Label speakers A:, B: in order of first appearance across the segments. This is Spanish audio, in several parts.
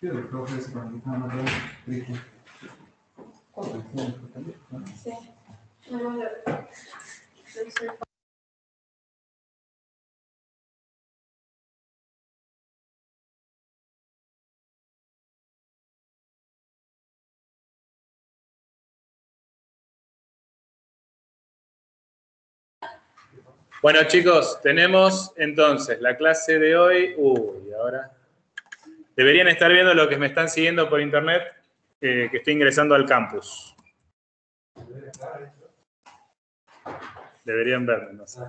A: Io del profe si parla di una cosa.
B: Sì.
C: Bueno, chicos, tenemos entonces la clase de hoy. Uy, ahora. Deberían estar viendo lo que me están siguiendo por internet, que estoy ingresando al campus. Deberían verme, no sé.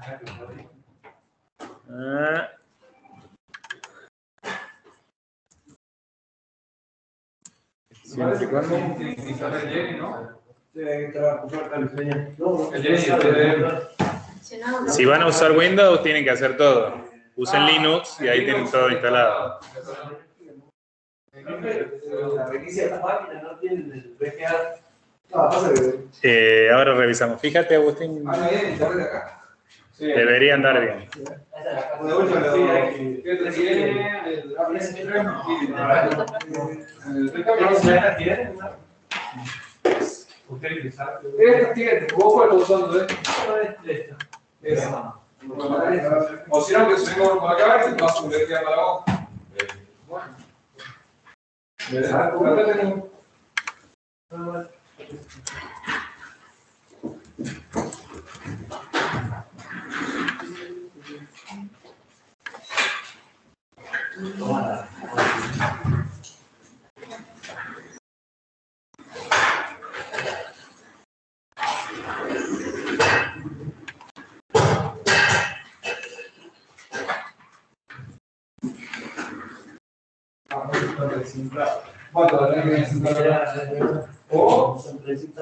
C: Siempre y cuando. Si van a usar Windows, tienen que hacer todo. Usen Linux y ahí tienen todo instalado.
D: La reinicia de la máquina, no tiene el VGA.
C: Ahora revisamos. Fíjate, Agustín. Debería andar bien.
A: O si no, que subimos por acá y te vas a subir para abajo. ¿Cuánto va a tener que sentar? ¿O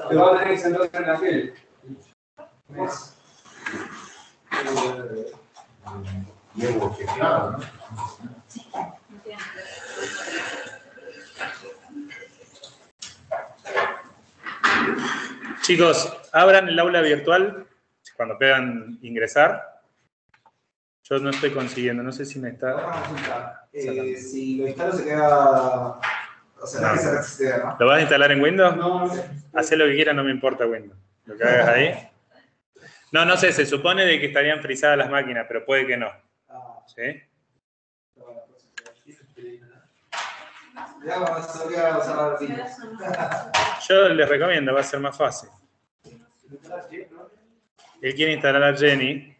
A: te va a tener que sentar en la piel?
D: Llevo chequeado, ¿no?
C: Chicos, abran el aula virtual cuando puedan ingresar. Yo no estoy consiguiendo, no sé si me está.
D: Si lo instalo se queda. O sea, no. Que se ¿no?
C: ¿Lo vas a instalar en Windows?
D: No.
C: Hacé lo que quieras, no me importa Windows. Lo que hagas ahí. No sé, se supone de que estarían frisadas las máquinas, pero puede que no. ¿Sí? Yo les recomiendo, va a ser más fácil. Él quiere instalar a Jenny.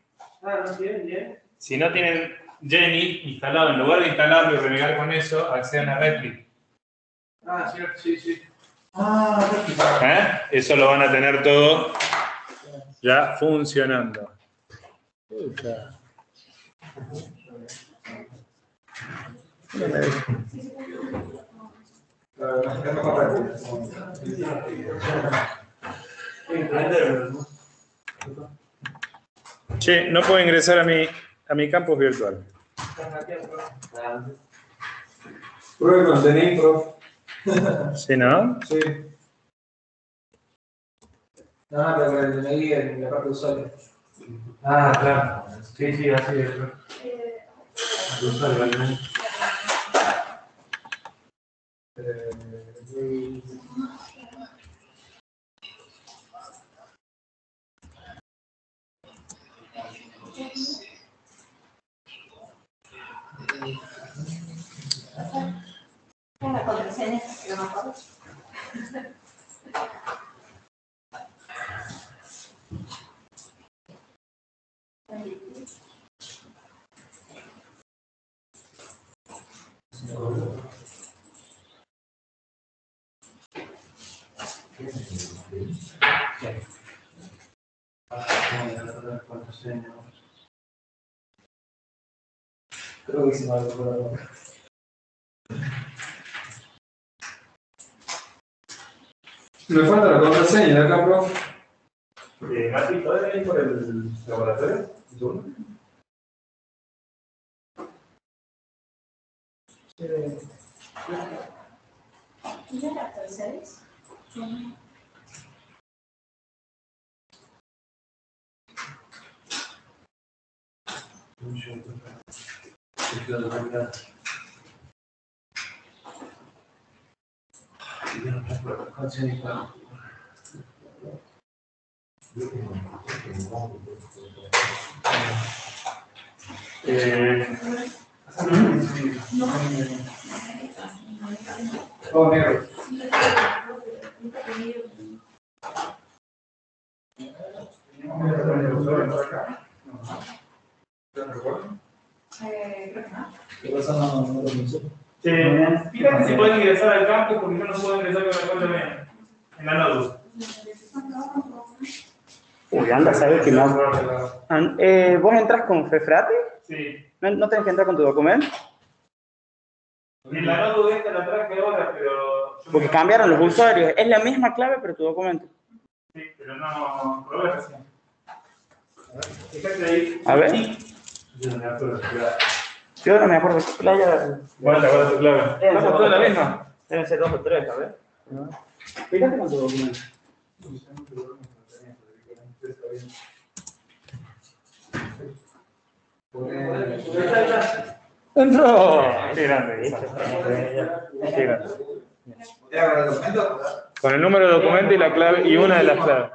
C: Si no tienen Jenny instalado, en lugar de instalarlo y renegar con eso, accedan a Replic.
A: Sí.
C: Eso lo van a tener todo ya funcionando. Che, no puedo ingresar a mi campus virtual.
A: Pruebe con DNI, prof.
C: ¿Sí, no?
A: Sí. No, pero el DNI en la parte de usuario.
D: Claro. Sí, así es.
B: Una contraseña, que no me acuerdo.
A: Creo que hicimos algo por ahora. Me falta la contraseña de acá, prof.
D: Mati, ¿puedes venir por el laboratorio?
B: ¿Ya la terceres?
A: Todo negro.
C: Fíjate si pueden ingresar al campo porque yo no puedo ingresar con la cuenta mía. En la notebook.
E: Uy, anda, ¿sabes que no? ¿Vos entras con Fefrate?
C: Sí.
E: ¿No tenés que entrar con tu documento?
C: En la notebook esta la traje ahora, pero...
E: Porque cambiaron los usuarios. Es la misma clave, pero tu documento.
C: Sí, pero no... Probé recién. Fíjate ahí.
E: A ver. Yo no me acuerdo qué playa.
C: Guarda tu clave. ¿Estamos todos la misma?
E: Deben ser 2 o 3, a ver. Fíjate con tu documento.
C: ¡Entró! ¡Qué grande! ¡Qué grande!
D: ¿Era con el documento?
C: Con el número de documento y la clave y una de las claves.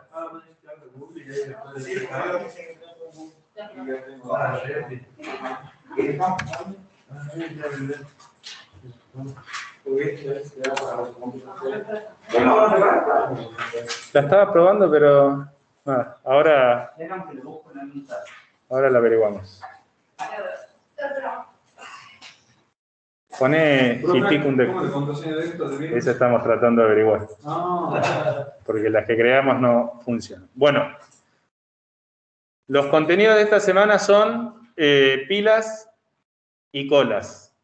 C: La estaba probando, pero ahora la averiguamos. Pone Hitikundek. Eso estamos tratando de averiguar. Porque las que creamos no funcionan. Bueno, los contenidos de esta semana son pilas y colas.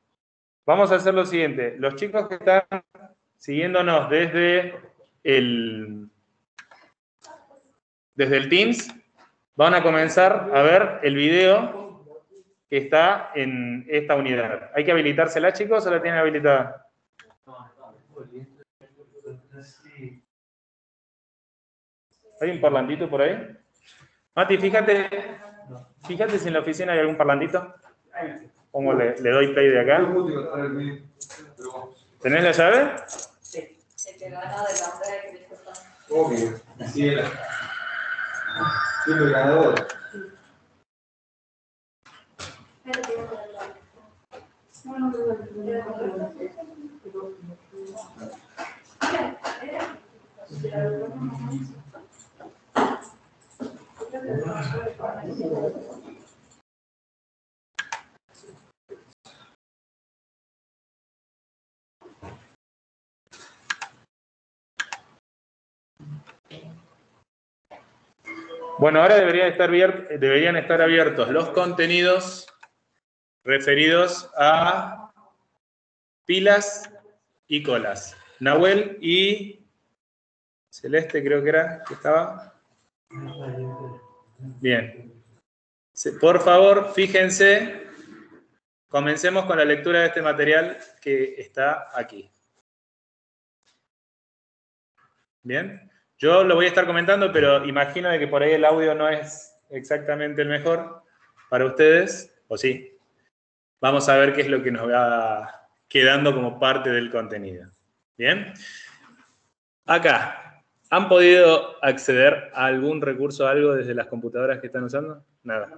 C: Vamos a hacer lo siguiente. Los chicos que están siguiéndonos desde el Teams van a comenzar a ver el video que está en esta unidad. ¿Hay que habilitársela, chicos, o la tienen habilitada? ¿Hay un parlantito por ahí? Mati, fíjate si en la oficina hay algún parlantito. ¿Cómo le doy play de acá? ¿Tenés la llave?
B: Sí. El que gana de la hora que disfrutan.
A: Obvio. Así era. Siempre el ganador.
C: Bueno, ahora deberían estar abiertos los contenidos referidos a pilas y colas. Nahuel y Celeste creo que era, que estaba. Bien. Por favor, fíjense, comencemos con la lectura de este material que está aquí. Bien. Yo lo voy a estar comentando, pero imagino de que por ahí el audio no es exactamente el mejor para ustedes, ¿o sí? Vamos a ver qué es lo que nos va quedando como parte del contenido. ¿Bien? Acá, ¿han podido acceder a algún recurso, algo desde las computadoras que están usando? Nada.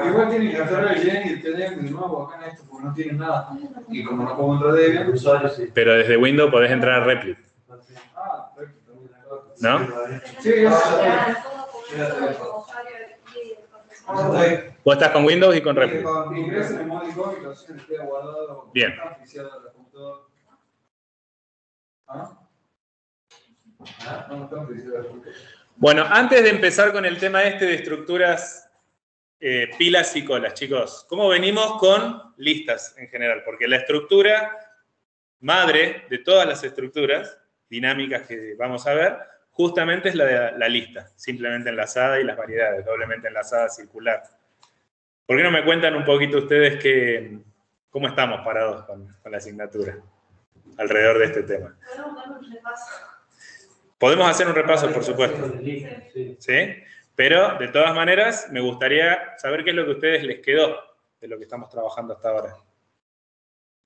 A: Igual tienen que hacer el bien y el TDM de nuevo acá en esto, porque no tienen nada. Y como no puedo entrar de bien, usuarios sí.
C: Pero desde Windows podés entrar a Replit. ¿No?
A: Sí, yo
C: Vos estás con Windows y con Replit.
A: ingreso en el modo icónico, la opción queda guardado.
C: Bien.
A: Oficial de la computadora. ¿Ah? No está oficial de la computadora.
C: Bueno, antes de empezar con el tema este de estructuras, pilas y colas, chicos, ¿cómo venimos con listas en general? Porque la estructura madre de todas las estructuras dinámicas que vamos a ver, justamente es la lista, simplemente enlazada, y las variedades, doblemente enlazada, circular. ¿Por qué no me cuentan un poquito ustedes cómo estamos parados con la asignatura alrededor de este tema? Podemos hacer un repaso, por supuesto. ¿Sí? Pero, de todas maneras, me gustaría saber qué es lo que a ustedes les quedó de lo que estamos trabajando hasta ahora.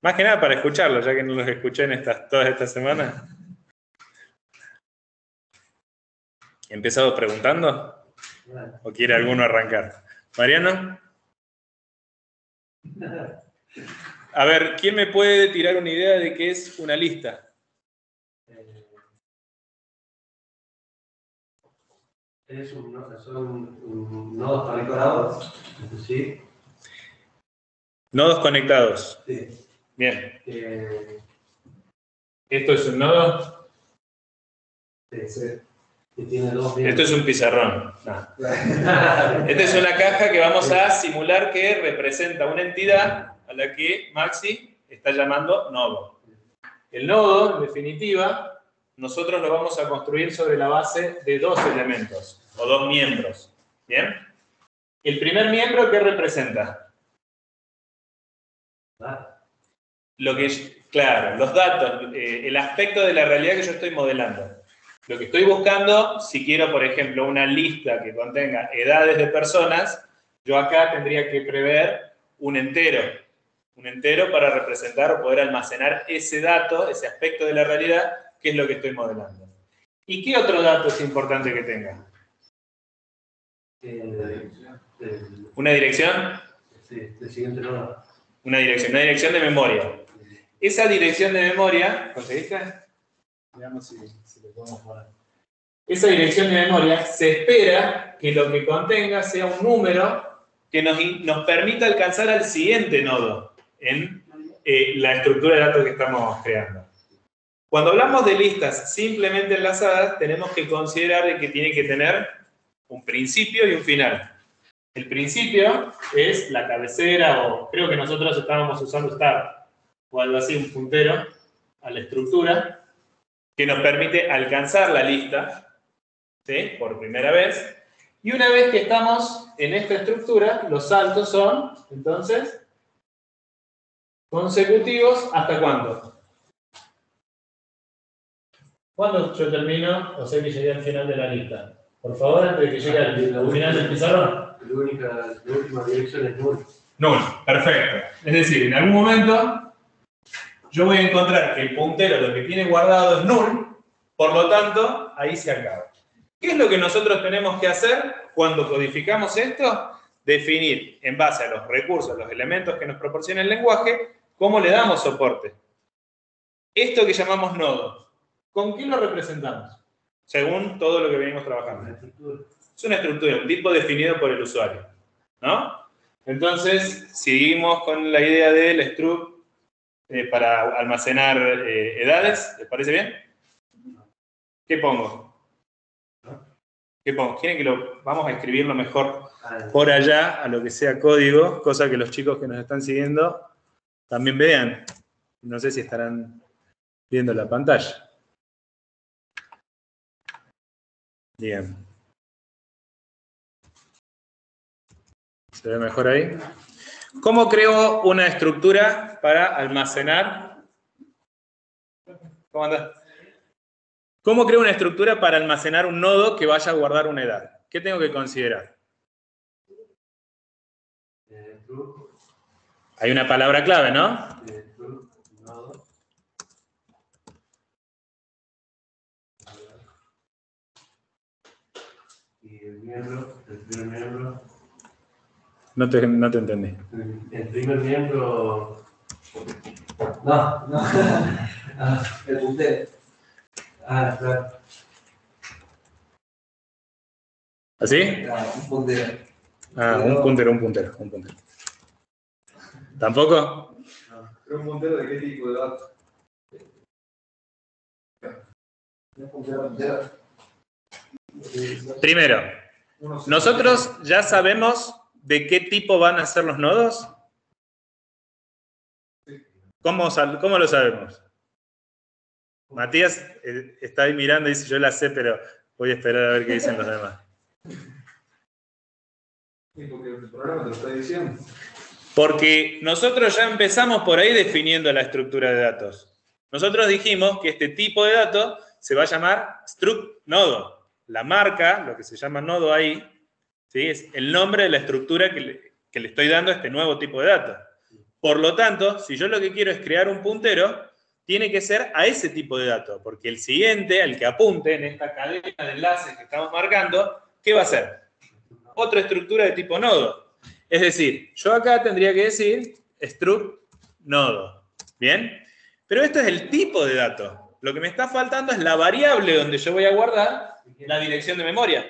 C: Más que nada para escucharlo, ya que no los escuché en todas estas semanas. ¿He empezado preguntando? ¿O quiere alguno arrancar? ¿Mariano? A ver, ¿quién me puede tirar una idea de qué es una lista?
F: Son nodos conectados, ¿sí?
C: Nodos conectados.
F: Sí.
C: Bien. ¿Esto es un nodo?
F: Sí. Y tiene dos
C: Esto es un pizarrón. No. Esta es una caja que vamos a simular que representa una entidad a la que Maxi está llamando nodo. El nodo, en definitiva, nosotros lo vamos a construir sobre la base de dos elementos, o dos miembros. ¿Bien? El primer miembro, ¿qué representa? Claro, los datos, el aspecto de la realidad que yo estoy modelando. Lo que estoy buscando, si quiero, por ejemplo, una lista que contenga edades de personas, yo acá tendría que prever un entero para representar o poder almacenar ese dato, ese aspecto de la realidad, que es lo que estoy modelando. ¿Y qué otro dato es importante que tenga? ¿Una dirección?
F: Sí, el siguiente nodo.
C: Una dirección de memoria. Esa dirección de memoria, ¿conseguiste? Veamos si lo podemos poner. Esa dirección de memoria se espera que lo que contenga sea un número que nos permita alcanzar al siguiente nodo en la estructura de datos que estamos creando. Cuando hablamos de listas simplemente enlazadas, tenemos que considerar de que tiene que tener un principio y un final. El principio es la cabecera, o creo que nosotros estábamos usando start, o algo así, un puntero a la estructura, que nos permite alcanzar la lista, ¿sí?, por primera vez. Y una vez que estamos en esta estructura, los saltos son, entonces, consecutivos, ¿hasta cuándo? ¿Cuándo yo termino? O sea que llegué al final de la lista. Por favor, antes de que llegue al final del pizarrón.
F: La última dirección es null.
C: Null, perfecto. Es decir, en algún momento yo voy a encontrar que el puntero lo que tiene guardado es null, por lo tanto, ahí se acaba. ¿Qué es lo que nosotros tenemos que hacer cuando codificamos esto? Definir, en base a los recursos, los elementos que nos proporciona el lenguaje, cómo le damos soporte. Esto que llamamos nodo, ¿con qué lo representamos? Según todo lo que venimos trabajando. Es una estructura, un tipo definido por el usuario, ¿no? Entonces, seguimos con la idea del struct para almacenar edades. ¿Les parece bien? ¿Qué pongo? ¿Qué pongo? ¿Quieren que vamos a escribirlo mejor por allá a lo que sea código? Cosa que los chicos que nos están siguiendo también vean. No sé si estarán viendo la pantalla. Bien. ¿Se ve mejor ahí? ¿Cómo creo una estructura para almacenar? ¿Cómo andás? ¿Cómo creo una estructura para almacenar un nodo que vaya a guardar una edad? ¿Qué tengo que considerar? Hay una palabra clave, ¿no?
F: Nodo. Y el primer miembro.
C: No te entendí.
F: El primer miembro.
D: No. El puntero.
F: Claro.
C: ¿Así?
D: Claro, un puntero.
C: Un puntero. ¿Tampoco?
A: ¿Pero un puntero de qué tipo de datos?
D: Un puntero.
C: Primero, nosotros ya sabemos de qué tipo van a ser los nodos. ¿Cómo lo sabemos? Matías está ahí mirando y dice, yo la sé, pero voy a esperar a ver qué dicen los demás.
A: Sí, porque el programa te lo está diciendo.
C: Porque nosotros ya empezamos por ahí definiendo la estructura de datos. Nosotros dijimos que este tipo de datos se va a llamar struct nodo. La marca, lo que se llama nodo ahí, ¿sí?, es el nombre de la estructura que le estoy dando a este nuevo tipo de datos. Por lo tanto, si yo lo que quiero es crear un puntero, tiene que ser a ese tipo de dato, porque el siguiente, al que apunte en esta cadena de enlaces que estamos marcando, ¿qué va a ser? Otra estructura de tipo nodo. Es decir, yo acá tendría que decir struct nodo. ¿Bien? Pero esto es el tipo de dato. Lo que me está faltando es la variable donde yo voy a guardar la dirección de memoria.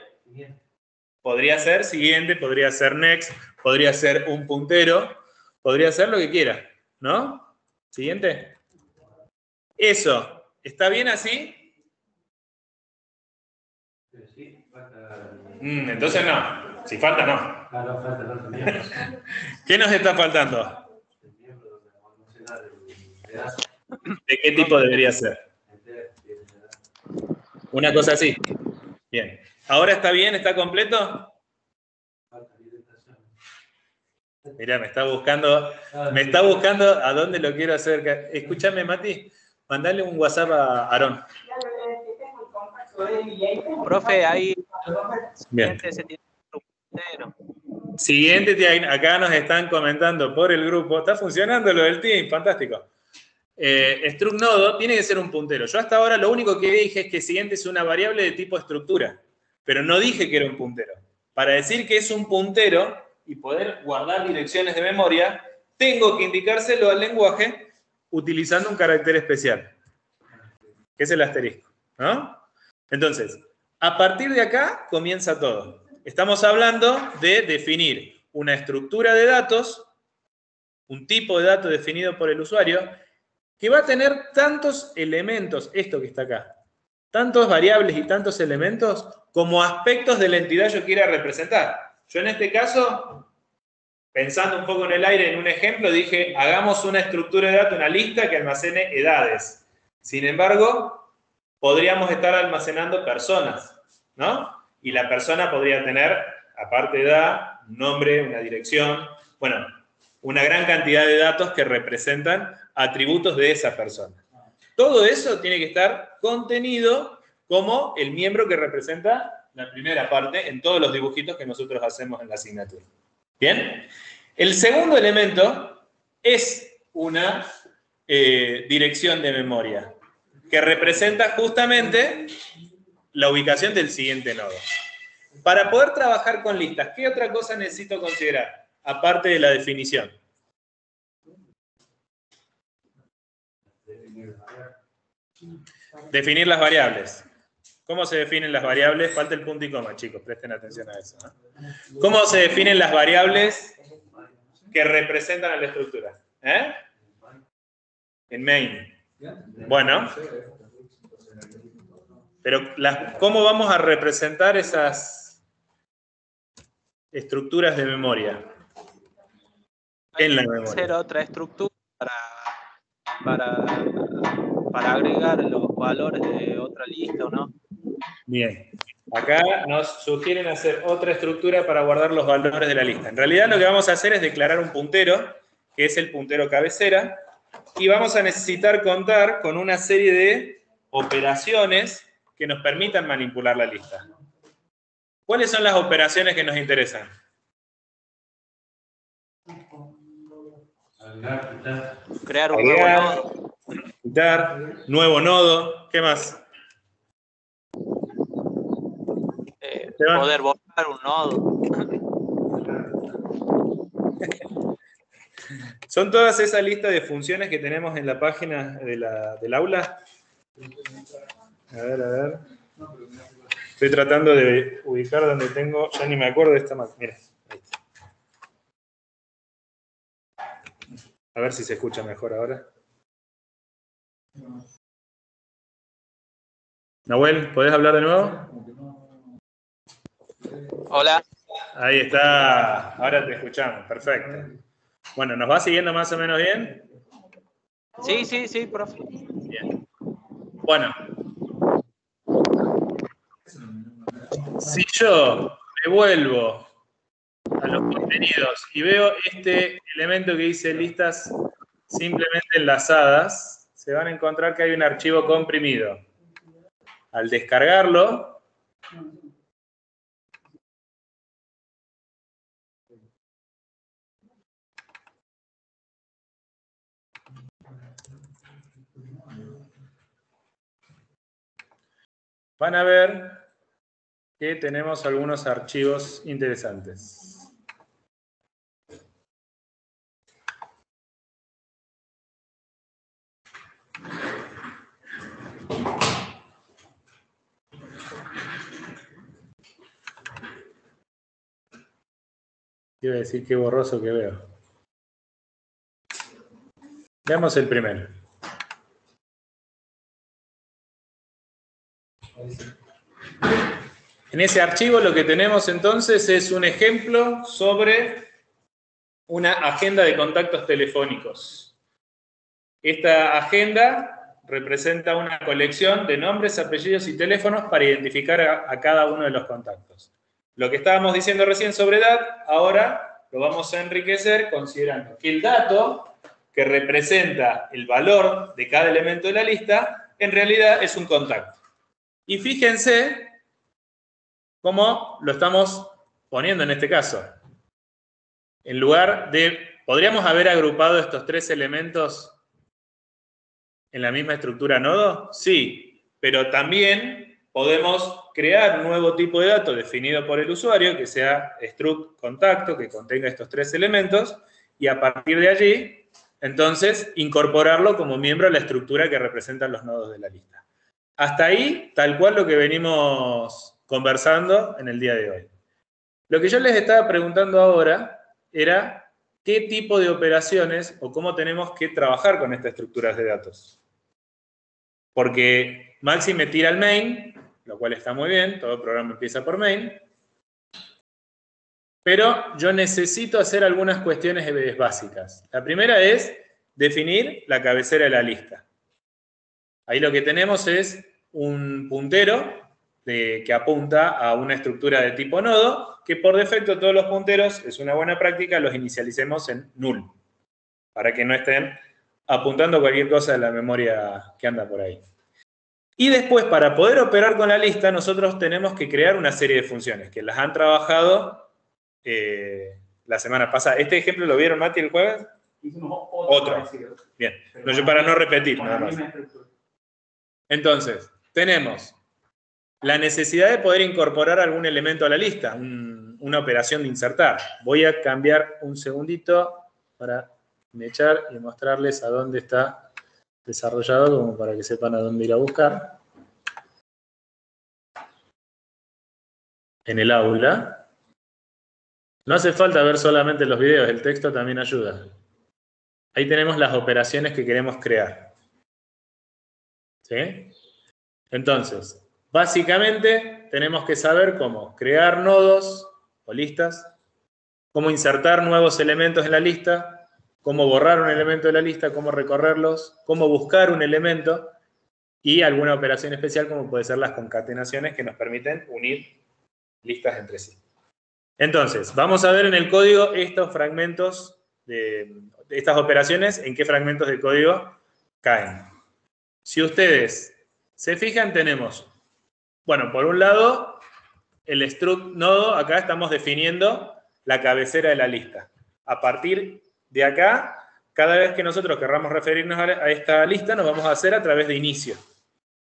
C: Podría ser siguiente, podría ser next, podría ser un puntero, podría ser lo que quiera, ¿no? Siguiente. Eso, ¿está bien así?
F: Sí, falta.
C: Entonces no. Si falta, no.
F: Ah, no, falta el miembro.
C: ¿Qué nos está faltando?
F: El miembro donde almacenar el pedazo
C: ¿De qué tipo debería ser?
F: entero.
C: Una cosa así. Bien. ¿Ahora está bien? ¿Está completo?
F: Falta orientación.
C: Mirá, me está buscando a dónde lo quiero hacer. Escúchame, Mati, mandale un WhatsApp a Aarón.
G: Profe, ahí
C: Bien.
G: se tiene un puntero.
C: Siguiente, acá nos están comentando por el grupo. Está funcionando lo del team, fantástico. Struct nodo tiene que ser un puntero. Yo hasta ahora lo único que dije es que siguiente es una variable de tipo estructura, pero no dije que era un puntero. Para decir que es un puntero y poder guardar direcciones de memoria, tengo que indicárselo al lenguaje utilizando un carácter especial, que es el asterisco, ¿no? Entonces, a partir de acá comienza todo. Estamos hablando de definir una estructura de datos, un tipo de datos definido por el usuario, que va a tener tantos elementos, esto que está acá, tantos variables y tantos elementos como aspectos de la entidad yo quiera representar. Yo en este caso, pensando un poco en el aire, en un ejemplo, dije, hagamos una estructura de datos, una lista que almacene edades. Sin embargo, podríamos estar almacenando personas, ¿no? Y la persona podría tener, aparte de edad, un nombre, una dirección, bueno, una gran cantidad de datos que representan atributos de esa persona. Todo eso tiene que estar contenido como el miembro que representa la primera parte en todos los dibujitos que nosotros hacemos en la asignatura. ¿Bien? El segundo elemento es una dirección de memoria que representa justamente la ubicación del siguiente nodo. Para poder trabajar con listas, ¿qué otra cosa necesito considerar? Aparte de la definición. Definir las variables. ¿Cómo se definen las variables? Falta el punto y coma, chicos, presten atención a eso, ¿no? ¿Cómo se definen las variables que representan a la estructura? En main. Bueno, pero ¿cómo vamos a representar esas estructuras de memoria? En la memoria.
G: Hacer otra estructura para agregar los valores de otra lista, ¿o no?
C: Bien. Acá nos sugieren hacer otra estructura para guardar los valores de la lista. En realidad lo que vamos a hacer es declarar un puntero, que es el puntero cabecera, y vamos a necesitar contar con una serie de operaciones que nos permitan manipular la lista. ¿Cuáles son las operaciones que nos interesan?
G: Crear un nuevo
C: Agregar,
G: nodo.
C: quitar, nuevo nodo, ¿qué más?
G: Poder borrar un nodo.
C: ¿Son todas esas listas de funciones que tenemos en la página del aula? A ver. Estoy tratando de ubicar donde tengo, ya ni me acuerdo de esta máquina. Mira. Ahí está. A ver si se escucha mejor ahora. Nahuel, ¿podés hablar de nuevo?
G: Hola.
C: Ahí está, ahora te escuchamos, perfecto. Bueno, ¿nos va siguiendo más o menos bien?
G: Sí, profe.
C: Bien. Bueno. Si yo me vuelvo a los contenidos y veo este elemento que dice listas simplemente enlazadas, se van a encontrar que hay un archivo comprimido. Al descargarlo, van a ver que tenemos algunos archivos interesantes. Iba a decir qué borroso que veo. Veamos el primero. En ese archivo lo que tenemos entonces es un ejemplo sobre una agenda de contactos telefónicos. Esta agenda representa una colección de nombres, apellidos y teléfonos para identificar a cada uno de los contactos. Lo que estábamos diciendo recién sobre edad, ahora lo vamos a enriquecer considerando que el dato que representa el valor de cada elemento de la lista, en realidad es un contacto. Y fíjense cómo lo estamos poniendo en este caso. En lugar de, ¿podríamos haber agrupado estos tres elementos en la misma estructura nodo? Sí, pero también podemos crear un nuevo tipo de dato definido por el usuario, que sea struct contacto, que contenga estos tres elementos, y a partir de allí, entonces, incorporarlo como miembro a la estructura que representan los nodos de la lista. Hasta ahí, tal cual lo que venimos conversando en el día de hoy. Lo que yo les estaba preguntando ahora era qué tipo de operaciones o cómo tenemos que trabajar con estas estructuras de datos. Porque Maxi me tira el main, lo cual está muy bien, todo programa empieza por main, pero yo necesito hacer algunas cuestiones básicas. La primera es definir la cabecera de la lista. Ahí lo que tenemos es un puntero que apunta a una estructura de tipo nodo, que por defecto todos los punteros, es una buena práctica, los inicialicemos en null, para que no estén apuntando cualquier cosa de la memoria que anda por ahí. Y después, para poder operar con la lista, nosotros tenemos que crear una serie de funciones, que las han trabajado la semana pasada. ¿Este ejemplo lo vieron, Mati, el jueves? Otro. Bien. No, yo para no repetir, nada más. Entonces, tenemos la necesidad de poder incorporar algún elemento a la lista, una operación de insertar. Voy a cambiar un segundito para echar y mostrarles a dónde está desarrollado, como para que sepan a dónde ir a buscar. En el aula. No hace falta ver solamente los videos, el texto también ayuda. Ahí tenemos las operaciones que queremos crear. ¿Sí? Entonces, básicamente tenemos que saber cómo crear nodos o listas, cómo insertar nuevos elementos en la lista, cómo borrar un elemento de la lista, cómo recorrerlos, cómo buscar un elemento y alguna operación especial como puede ser las concatenaciones que nos permiten unir listas entre sí. Entonces, vamos a ver en el código estos fragmentos de estas operaciones, en qué fragmentos de código caen. Si ustedes se fijan, tenemos, bueno, por un lado, el struct nodo, acá estamos definiendo la cabecera de la lista. A partir de acá, cada vez que nosotros querramos referirnos a esta lista, nos vamos a hacer a través de inicio.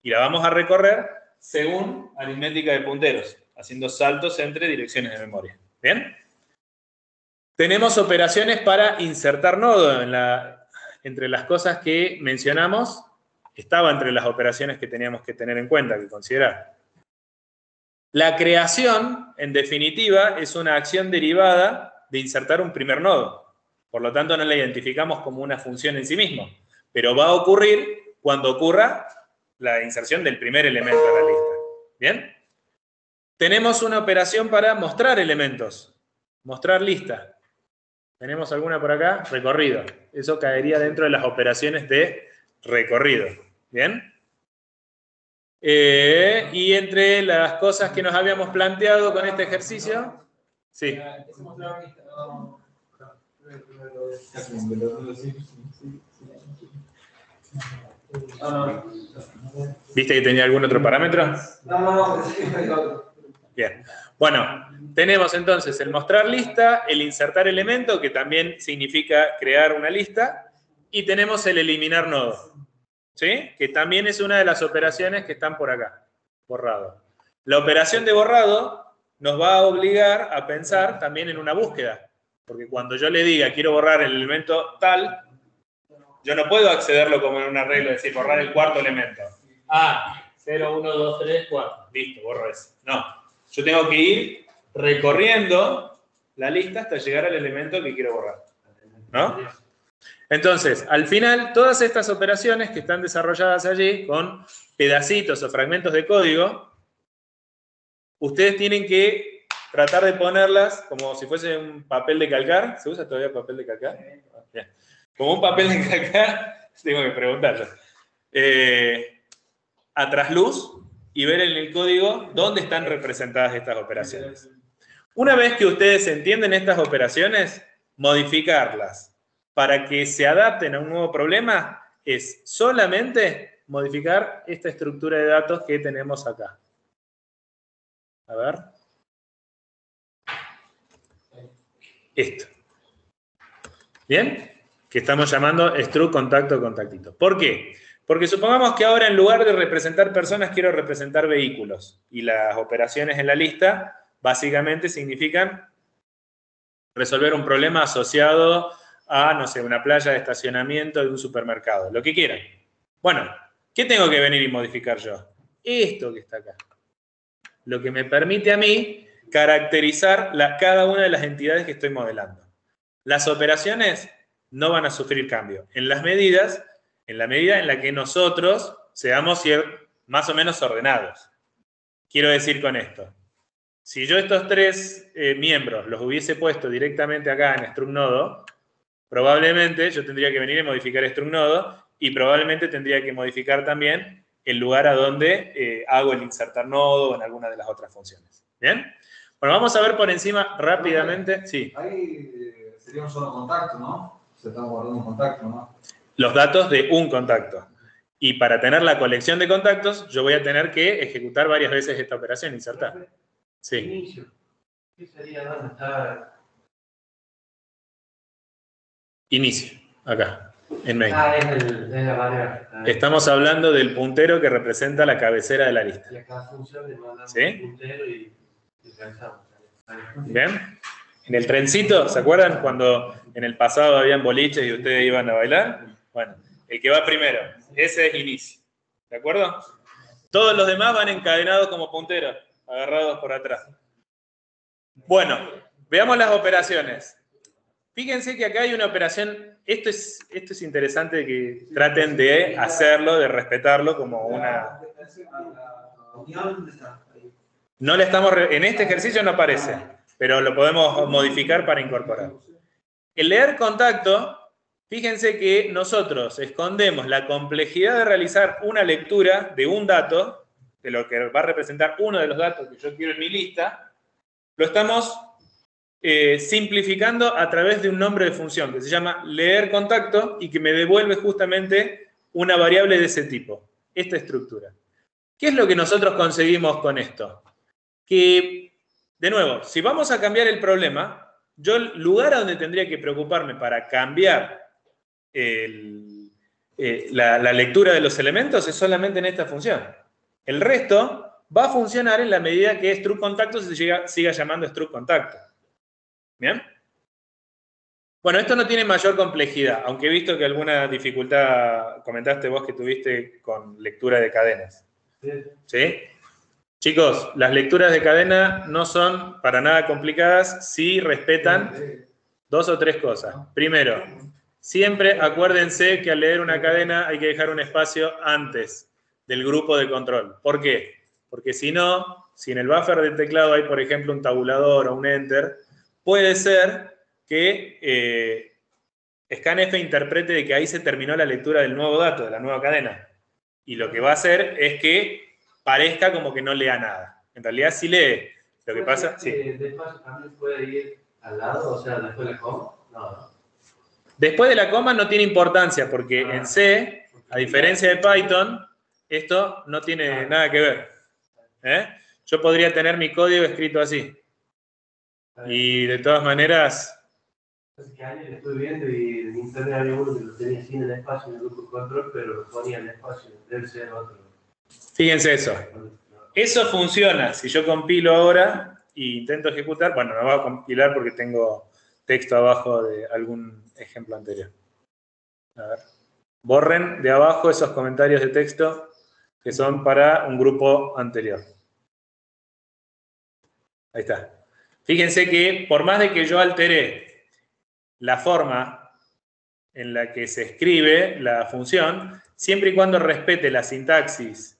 C: Y la vamos a recorrer según aritmética de punteros, haciendo saltos entre direcciones de memoria. ¿Bien? Tenemos operaciones para insertar nodo. Entre las cosas que mencionamos, estaba entre las operaciones que teníamos que tener en cuenta, que considerar. La creación, en definitiva, es una acción derivada de insertar un primer nodo. Por lo tanto, no la identificamos como una función en sí misma. Pero va a ocurrir cuando ocurra la inserción del primer elemento de la lista. ¿Bien? Tenemos una operación para mostrar elementos. Mostrar lista. ¿Tenemos alguna por acá? Recorrido. Eso caería dentro de las operaciones de recorrido. ¿Bien? Y entre las cosas que nos habíamos planteado con este ejercicio... Sí. ¿Viste que tenía algún otro parámetro?
D: No.
C: Bien. Bueno, tenemos entonces el mostrar lista, el insertar elemento, que también significa crear una lista, y tenemos el eliminar nodo, ¿sí? Que también es una de las operaciones que están por acá. borrado. La operación de borrado nos va a obligar a pensar también en una búsqueda. Porque cuando yo le diga quiero borrar el elemento tal, yo no puedo accederlo como en un arreglo, es decir, borrar el cuarto elemento. 0, 1, 2, 3, 4. Listo, borro ese. No. Yo tengo que ir recorriendo la lista hasta llegar al elemento que quiero borrar. ¿No? Entonces, al final, todas estas operaciones que están desarrolladas allí con pedacitos o fragmentos de código, ustedes tienen que tratar de ponerlas como si fuese un papel de calcar. ¿Se usa todavía papel de calcar? Bien. Como un papel de calcar, tengo que preguntarlo. A trasluz y ver en el código dónde están representadas estas operaciones. Una vez que ustedes entienden estas operaciones, modificarlas para que se adapten a un nuevo problema es solamente modificar esta estructura de datos que tenemos acá. A ver. Esto. ¿Bien? Que estamos llamando struct contacto contactito. ¿Por qué? Porque supongamos que ahora en lugar de representar personas quiero representar vehículos. Y las operaciones en la lista básicamente significan resolver un problema asociado a, no sé, una playa de estacionamiento de un supermercado. Lo que quieran. Bueno, ¿qué tengo que venir y modificar yo? Esto que está acá. Lo que me permite a mí caracterizar cada una de las entidades que estoy modelando. Las operaciones no van a sufrir cambio. En la medida en la que nosotros seamos más o menos ordenados. Quiero decir con esto, si yo estos tres miembros los hubiese puesto directamente acá en struct nodo, probablemente yo tendría que venir y modificar struct nodo y probablemente tendría que modificar también el lugar a donde hago el insertar nodo o en alguna de las otras funciones. ¿Bien? Bueno, vamos a ver por encima rápidamente. Sí.
A: Ahí sería un solo contacto, ¿no? Se está guardando un contacto, ¿no?
C: Los datos de un contacto. Y para tener la colección de contactos, yo voy a tener que ejecutar varias veces esta operación, insertar. Sí.
F: Inicio. ¿Qué sería dónde está?
C: Inicio, acá, en main.
F: Es la variable.
C: Estamos hablando del puntero que representa la cabecera de la lista.
F: Y acá función le mandamos
C: ¿Sí?
F: un puntero y realizamos.
C: ¿Bien? En el trencito, ¿se acuerdan cuando en el pasado habían boliches y ustedes iban a bailar? Bueno, el que va primero, ese es inicio. ¿De acuerdo? Todos los demás van encadenados como punteros, agarrados por atrás. Bueno, veamos las operaciones. Fíjense que acá hay una operación, esto es interesante que traten de hacerlo, de respetarlo como una... No le estamos, en este ejercicio no aparece, pero lo podemos modificar para incorporar. El leer contacto, fíjense que nosotros escondemos la complejidad de realizar una lectura de un dato, de lo que va a representar uno de los datos que yo quiero en mi lista, lo estamos simplificando a través de un nombre de función que se llama leer contacto y que me devuelve justamente una variable de ese tipo, esta estructura. ¿Qué es lo que nosotros conseguimos con esto? Que, de nuevo, si vamos a cambiar el problema, yo el lugar a donde tendría que preocuparme para cambiar la lectura de los elementos es solamente en esta función. El resto va a funcionar en la medida que struct contacto se siga llamando struct contacto. ¿Bien? Bueno, esto no tiene mayor complejidad, aunque he visto que alguna dificultad comentaste vos que tuviste con lectura de cadenas. ¿Sí? Chicos, las lecturas de cadena no son para nada complicadas si respetan dos o tres cosas. Primero, siempre acuérdense que al leer una cadena hay que dejar un espacio antes del grupo de control. ¿Por qué? Porque si no, si en el buffer del teclado hay, por ejemplo, un tabulador o un enter, puede ser que scanf interprete de que ahí se terminó la lectura del nuevo dato, de la nueva cadena. Y lo que va a hacer es que parezca como que no lea nada. En realidad sí lee. Lo que pasa... Sí.
F: ¿Despacio también puede ir al lado, o sea, después de la coma? No.
C: Después de la coma no tiene importancia, porque en C, a diferencia de Python, esto no tiene nada que ver. Yo podría tener mi código escrito así. Y de todas maneras...
F: Hace que años estoy viendo y en internet había uno que lo tenía sin el espacio en el grupo de control, pero lo ponía en el espacio, debe ser otro.
C: Fíjense eso. Eso funciona. Si yo compilo ahora e intento ejecutar, bueno, no va a compilar porque tengo texto abajo de algún ejemplo anterior. A ver. Borren de abajo esos comentarios de texto que son para un grupo anterior. Ahí está. Fíjense que por más de que yo alteré la forma en la que se escribe la función, siempre y cuando respete la sintaxis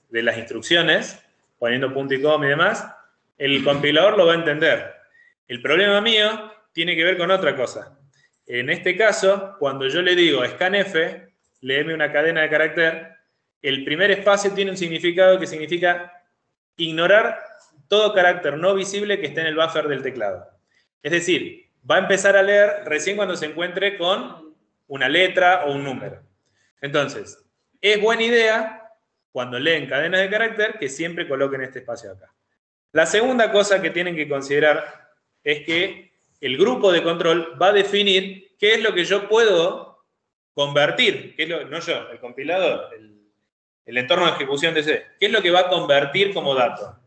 C: de las instrucciones, poniendo punto y coma y demás, el compilador lo va a entender. El problema mío tiene que ver con otra cosa. En este caso, cuando yo le digo scanf, léeme una cadena de carácter, el primer espacio tiene un significado que significa ignorar todo carácter no visible que esté en el buffer del teclado. Es decir, va a empezar a leer recién cuando se encuentre con una letra o un número. Entonces, es buena idea, cuando leen cadenas de carácter, que siempre coloquen este espacio acá. La segunda cosa que tienen que considerar es que el grupo de control va a definir qué es lo que yo puedo convertir, no yo, el compilador, el entorno de ejecución de C, qué es lo que va a convertir como dato.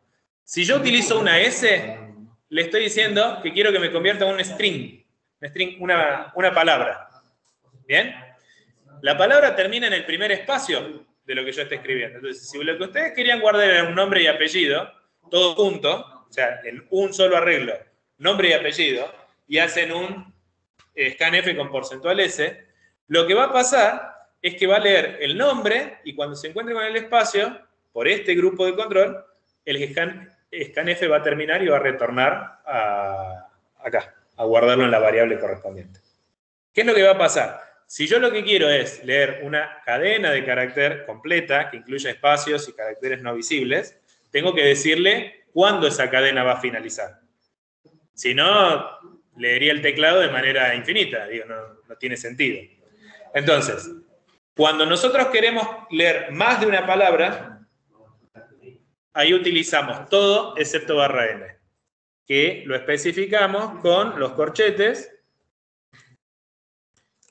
C: Si yo utilizo una S, le estoy diciendo que quiero que me convierta en un string, una palabra. ¿Bien? La palabra termina en el primer espacio de lo que yo esté escribiendo. Entonces, si lo que ustedes querían guardar era un nombre y apellido, todo junto, o sea, en un solo arreglo, nombre y apellido, y hacen un scanf con porcentual S, lo que va a pasar es que va a leer el nombre y cuando se encuentre con el espacio, por este grupo de control, el scanf va a terminar y va a retornar acá, a guardarlo en la variable correspondiente. ¿Qué es lo que va a pasar? Si yo lo que quiero es leer una cadena de carácter completa, que incluya espacios y caracteres no visibles, tengo que decirle cuándo esa cadena va a finalizar. Si no, leería el teclado de manera infinita. Digo, no tiene sentido. Entonces, cuando nosotros queremos leer más de una palabra, ahí utilizamos todo excepto barra n, que lo especificamos con los corchetes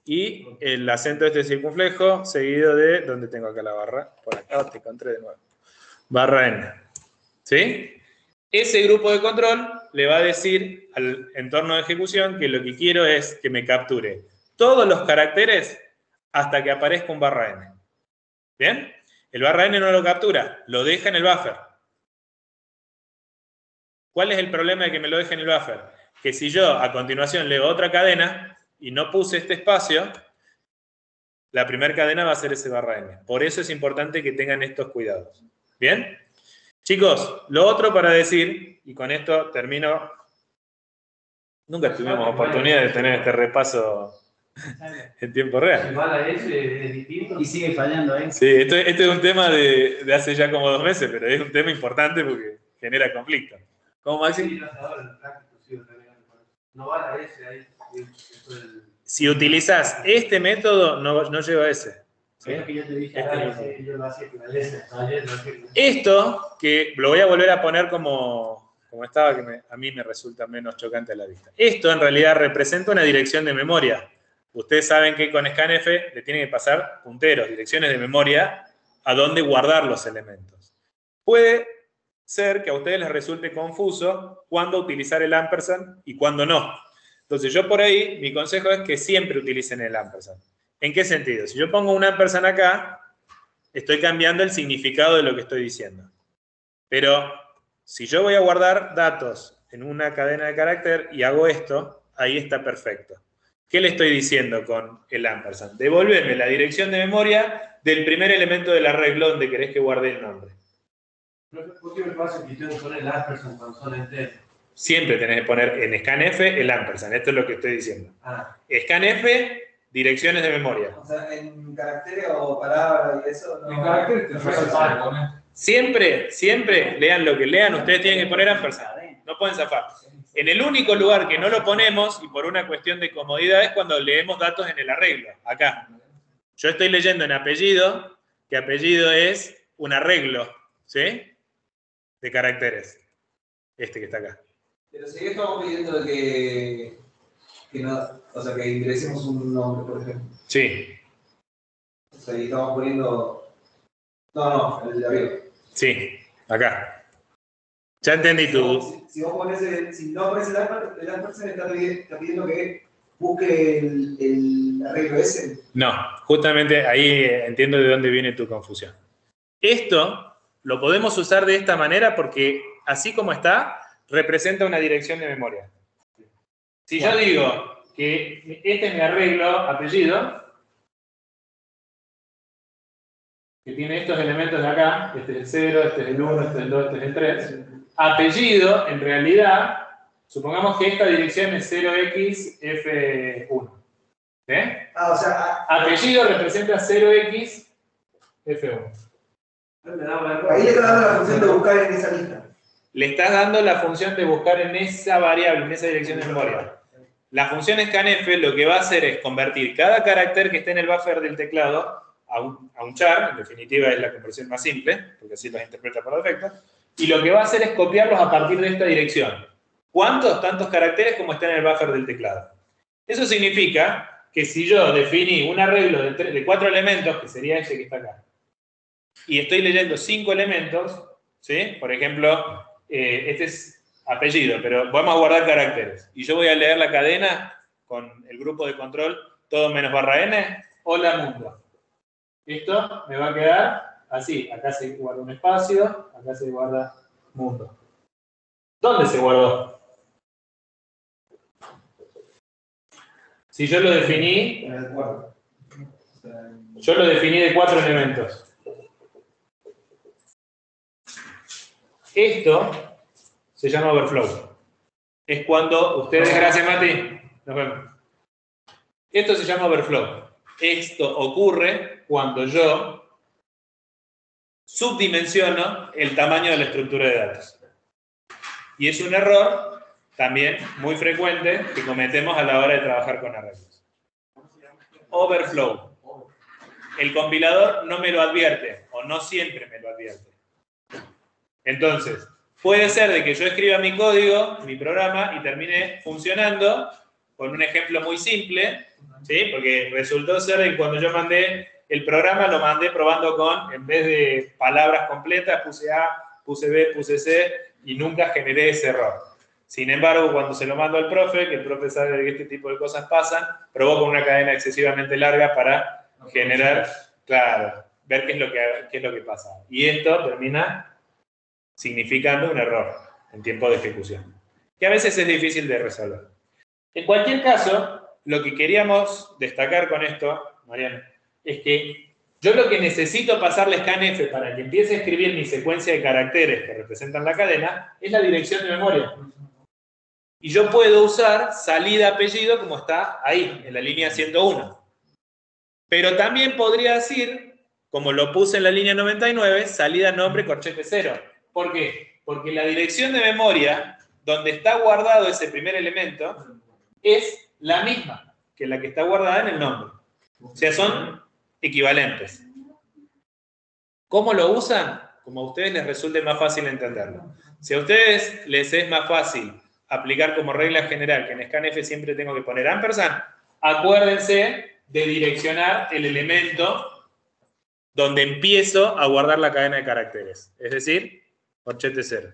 C: y el acento este circunflejo seguido de, ¿dónde tengo acá la barra? Por acá te encontré de nuevo. Barra n. ¿Sí? Ese grupo de control le va a decir al entorno de ejecución que lo que quiero es que me capture todos los caracteres hasta que aparezca un barra n. ¿Bien? El barra n no lo captura, lo deja en el buffer. ¿Cuál es el problema de que me lo deje en el buffer? Que si yo a continuación leo otra cadena y no puse este espacio, la primera cadena va a ser ese barra n. Por eso es importante que tengan estos cuidados. ¿Bien? Chicos, lo otro para decir, y con esto termino, nunca tuvimos oportunidad de tener este repaso en tiempo real.
F: Igual a ese es distinto.
E: Y sigue fallando ahí.
C: Sí, este es un tema de hace ya como 2 meses, pero es un tema importante porque genera conflicto. ¿Cómo, Maxi?
F: Sí, ahora en el práctico sigo terminando con eso. No va a ese ahí.
C: Si utilizas este método, no lleva a ese. ¿Sí?
E: Es lo que yo te dije.
F: Yo lo hacía con la S. Ayer lo hacía con la S.
C: Esto, que lo voy a volver a poner como estaba, que a mí me resulta menos chocante a la vista. Esto en realidad representa una dirección de memoria. Ustedes saben que con scanf le tienen que pasar punteros, direcciones de memoria, a dónde guardar los elementos. Puede ser que a ustedes les resulte confuso cuándo utilizar el ampersand y cuándo no. Entonces yo por ahí, mi consejo es que siempre utilicen el ampersand. ¿En qué sentido? Si yo pongo un ampersand acá, estoy cambiando el significado de lo que estoy diciendo. Pero si yo voy a guardar datos en una cadena de carácter y hago esto, ahí está perfecto. ¿Qué le estoy diciendo con el ampersand? Devolverme la dirección de memoria del primer elemento del arreglo donde querés que guarde el nombre.
F: ¿Por qué me pasa que tengo que poner el ampersand cuando son enteros?
C: Siempre tenés que poner en scanf el ampersand. Esto es lo que estoy diciendo. Scanf, direcciones de memoria.
D: O sea, en caracteres o palabras y eso. No.
A: En carácter te falta.
C: Siempre lean lo que lean, ustedes tienen que poner ampersand. No pueden zafar. En el único lugar que no lo ponemos, y por una cuestión de comodidad, es cuando leemos datos en el arreglo. Acá. Yo estoy leyendo en apellido, que apellido es un arreglo, ¿sí? De caracteres. Este que está acá.
D: Pero si estamos pidiendo que no, o sea, que ingresemos un nombre, por ejemplo.
C: Sí.
D: O sea, y estamos poniendo. No, el de arriba.
C: Sí, acá. Ya entendí tu...
D: Si vos pones si no pones el ampersand, está pidiendo que busque el arreglo ese.
C: No, justamente ahí entiendo de dónde viene tu confusión. Esto lo podemos usar de esta manera porque, así como está, representa una dirección de memoria. Si yo digo que este es mi arreglo apellido, que tiene estos elementos de acá, este es el 0, este es el 1, este es el 2, este es el 3, apellido, en realidad, supongamos que esta dirección es 0xF1. ¿Sí?
D: O sea,
C: Apellido representa 0xF1.
D: ahí le está dando la función de buscar en esa lista.
C: Le estás dando la función de buscar en esa variable, en esa dirección de memoria. La función scanf lo que va a hacer es convertir cada carácter que esté en el buffer del teclado a un char, en definitiva es la conversión más simple, porque así los interpreta por defecto, y lo que va a hacer es copiarlos a partir de esta dirección. ¿Cuántos? Tantos caracteres como están en el buffer del teclado. Eso significa que si yo definí un arreglo de 4 elementos, que sería ese que está acá, y estoy leyendo 5 elementos, ¿sí? Por ejemplo, este es apellido, pero vamos a guardar caracteres. Y yo voy a leer la cadena con el grupo de control, todo menos /n, hola mundo. Esto me va a quedar así. Acá se guarda un espacio, acá se guarda mundo. ¿Dónde se guardó? Si yo lo definí,
D: En el cuadro.
C: yo lo definí de 4 elementos. Esto se llama overflow. Es cuando ustedes, gracias Mati, nos vemos. Esto se llama overflow. Esto ocurre cuando yo subdimensiono el tamaño de la estructura de datos. Y es un error también muy frecuente que cometemos a la hora de trabajar con arreglos. Overflow. El compilador no me lo advierte, o no siempre me lo advierte. Entonces, puede ser de que yo escriba mi código, mi programa, y termine funcionando con un ejemplo muy simple, ¿sí? Porque resultó ser que cuando yo mandé el programa, lo mandé probando con, en vez de palabras completas, puse A, puse B, puse C, y nunca generé ese error. Sin embargo, cuando se lo mando al profe, que el profe sabe que este tipo de cosas pasan, provoca una cadena excesivamente larga para generar, claro, ver qué es lo que pasa. Y esto termina significando un error en tiempo de ejecución, que a veces es difícil de resolver. En cualquier caso, lo que queríamos destacar con esto, Mariano, es que yo lo que necesito pasarle scanf para que empiece a escribir mi secuencia de caracteres que representan la cadena es la dirección de memoria. Y yo puedo usar salida apellido como está ahí, en la línea 101. Pero también podría decir, como lo puse en la línea 99, salida nombre corchete 0. ¿Por qué? Porque la dirección de memoria, donde está guardado ese primer elemento, es la misma que la que está guardada en el nombre. O sea, son equivalentes. ¿Cómo lo usan? Como a ustedes les resulte más fácil entenderlo. Si a ustedes les es más fácil aplicar como regla general que en scanf siempre tengo que poner ampersand, acuérdense de direccionar el elemento donde empiezo a guardar la cadena de caracteres. Es decir, corchete 0.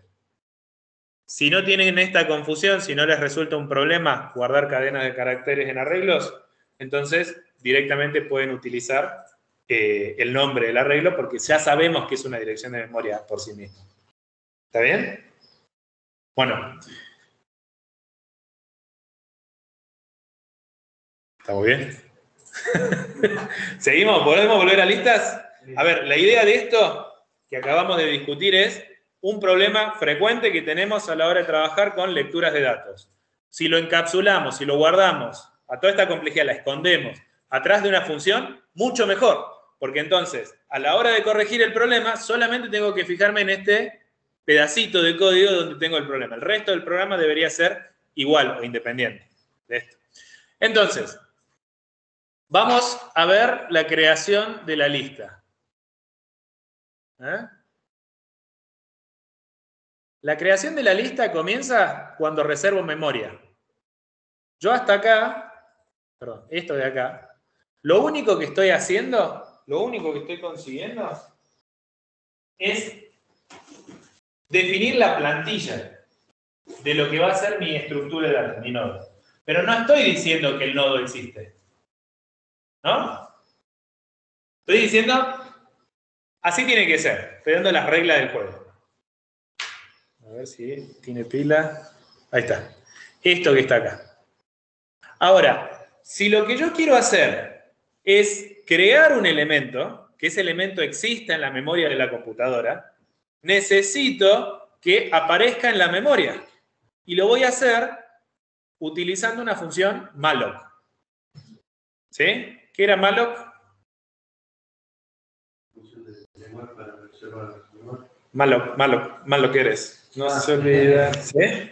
C: Si no tienen esta confusión, si no les resulta un problema guardar cadenas de caracteres en arreglos, entonces directamente pueden utilizar el nombre del arreglo porque ya sabemos que es una dirección de memoria por sí misma. ¿Está bien? Bueno. ¿Estamos bien? ¿Seguimos? ¿Podemos volver a listas? A ver, la idea de esto que acabamos de discutir es un problema frecuente que tenemos a la hora de trabajar con lecturas de datos. Si lo encapsulamos, si lo guardamos, a toda esta complejidad la escondemos atrás de una función, mucho mejor. Porque entonces, a la hora de corregir el problema, solamente tengo que fijarme en este pedacito de código donde tengo el problema. El resto del programa debería ser igual o independiente de esto. Entonces, vamos a ver la creación de la lista. La creación de la lista comienza cuando reservo memoria. Yo hasta acá, perdón, esto de acá, lo único que estoy haciendo, lo único que estoy consiguiendo es definir la plantilla de lo que va a ser mi estructura de datos, mi nodo. Pero no estoy diciendo que el nodo existe. ¿No? Estoy diciendo, así tiene que ser. Estoy dando las reglas del juego. A ver si tiene pila. Ahí está. Esto que está acá. Ahora, si lo que yo quiero hacer es crear un elemento, que ese elemento exista en la memoria de la computadora, necesito que aparezca en la memoria. Y lo voy a hacer utilizando una función malloc. ¿Sí? ¿Qué era malloc? Malloc eres. No se olvida. ¿Sí?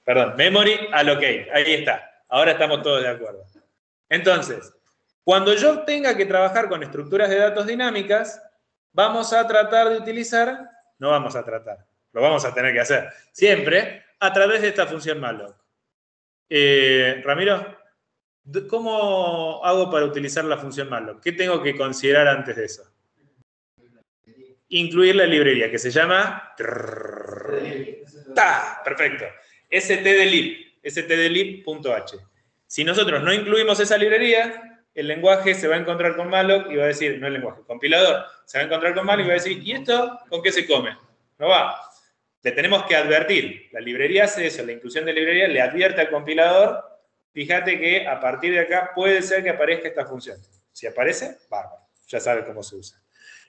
C: Perdón. Memory allocate. Ahí está. Ahora estamos todos de acuerdo. Entonces, cuando yo tenga que trabajar con estructuras de datos dinámicas, vamos a tratar de utilizar, no vamos a tratar, lo vamos a tener que hacer siempre a través de esta función malloc. Ramiro, ¿cómo hago para utilizar la función malloc? ¿Qué tengo que considerar antes de eso? Incluir la librería que se llama perfecto, stdlib.h. Si nosotros no incluimos esa librería, el lenguaje se va a encontrar con malloc y va a decir, no el lenguaje, el compilador se va a encontrar con malloc y va a decir, ¿y esto con qué se come? No va. Le tenemos que advertir. La librería hace eso, la inclusión de librería le advierte al compilador, fíjate que a partir de acá puede ser que aparezca esta función. Si aparece, bárbaro. Ya sabe cómo se usa.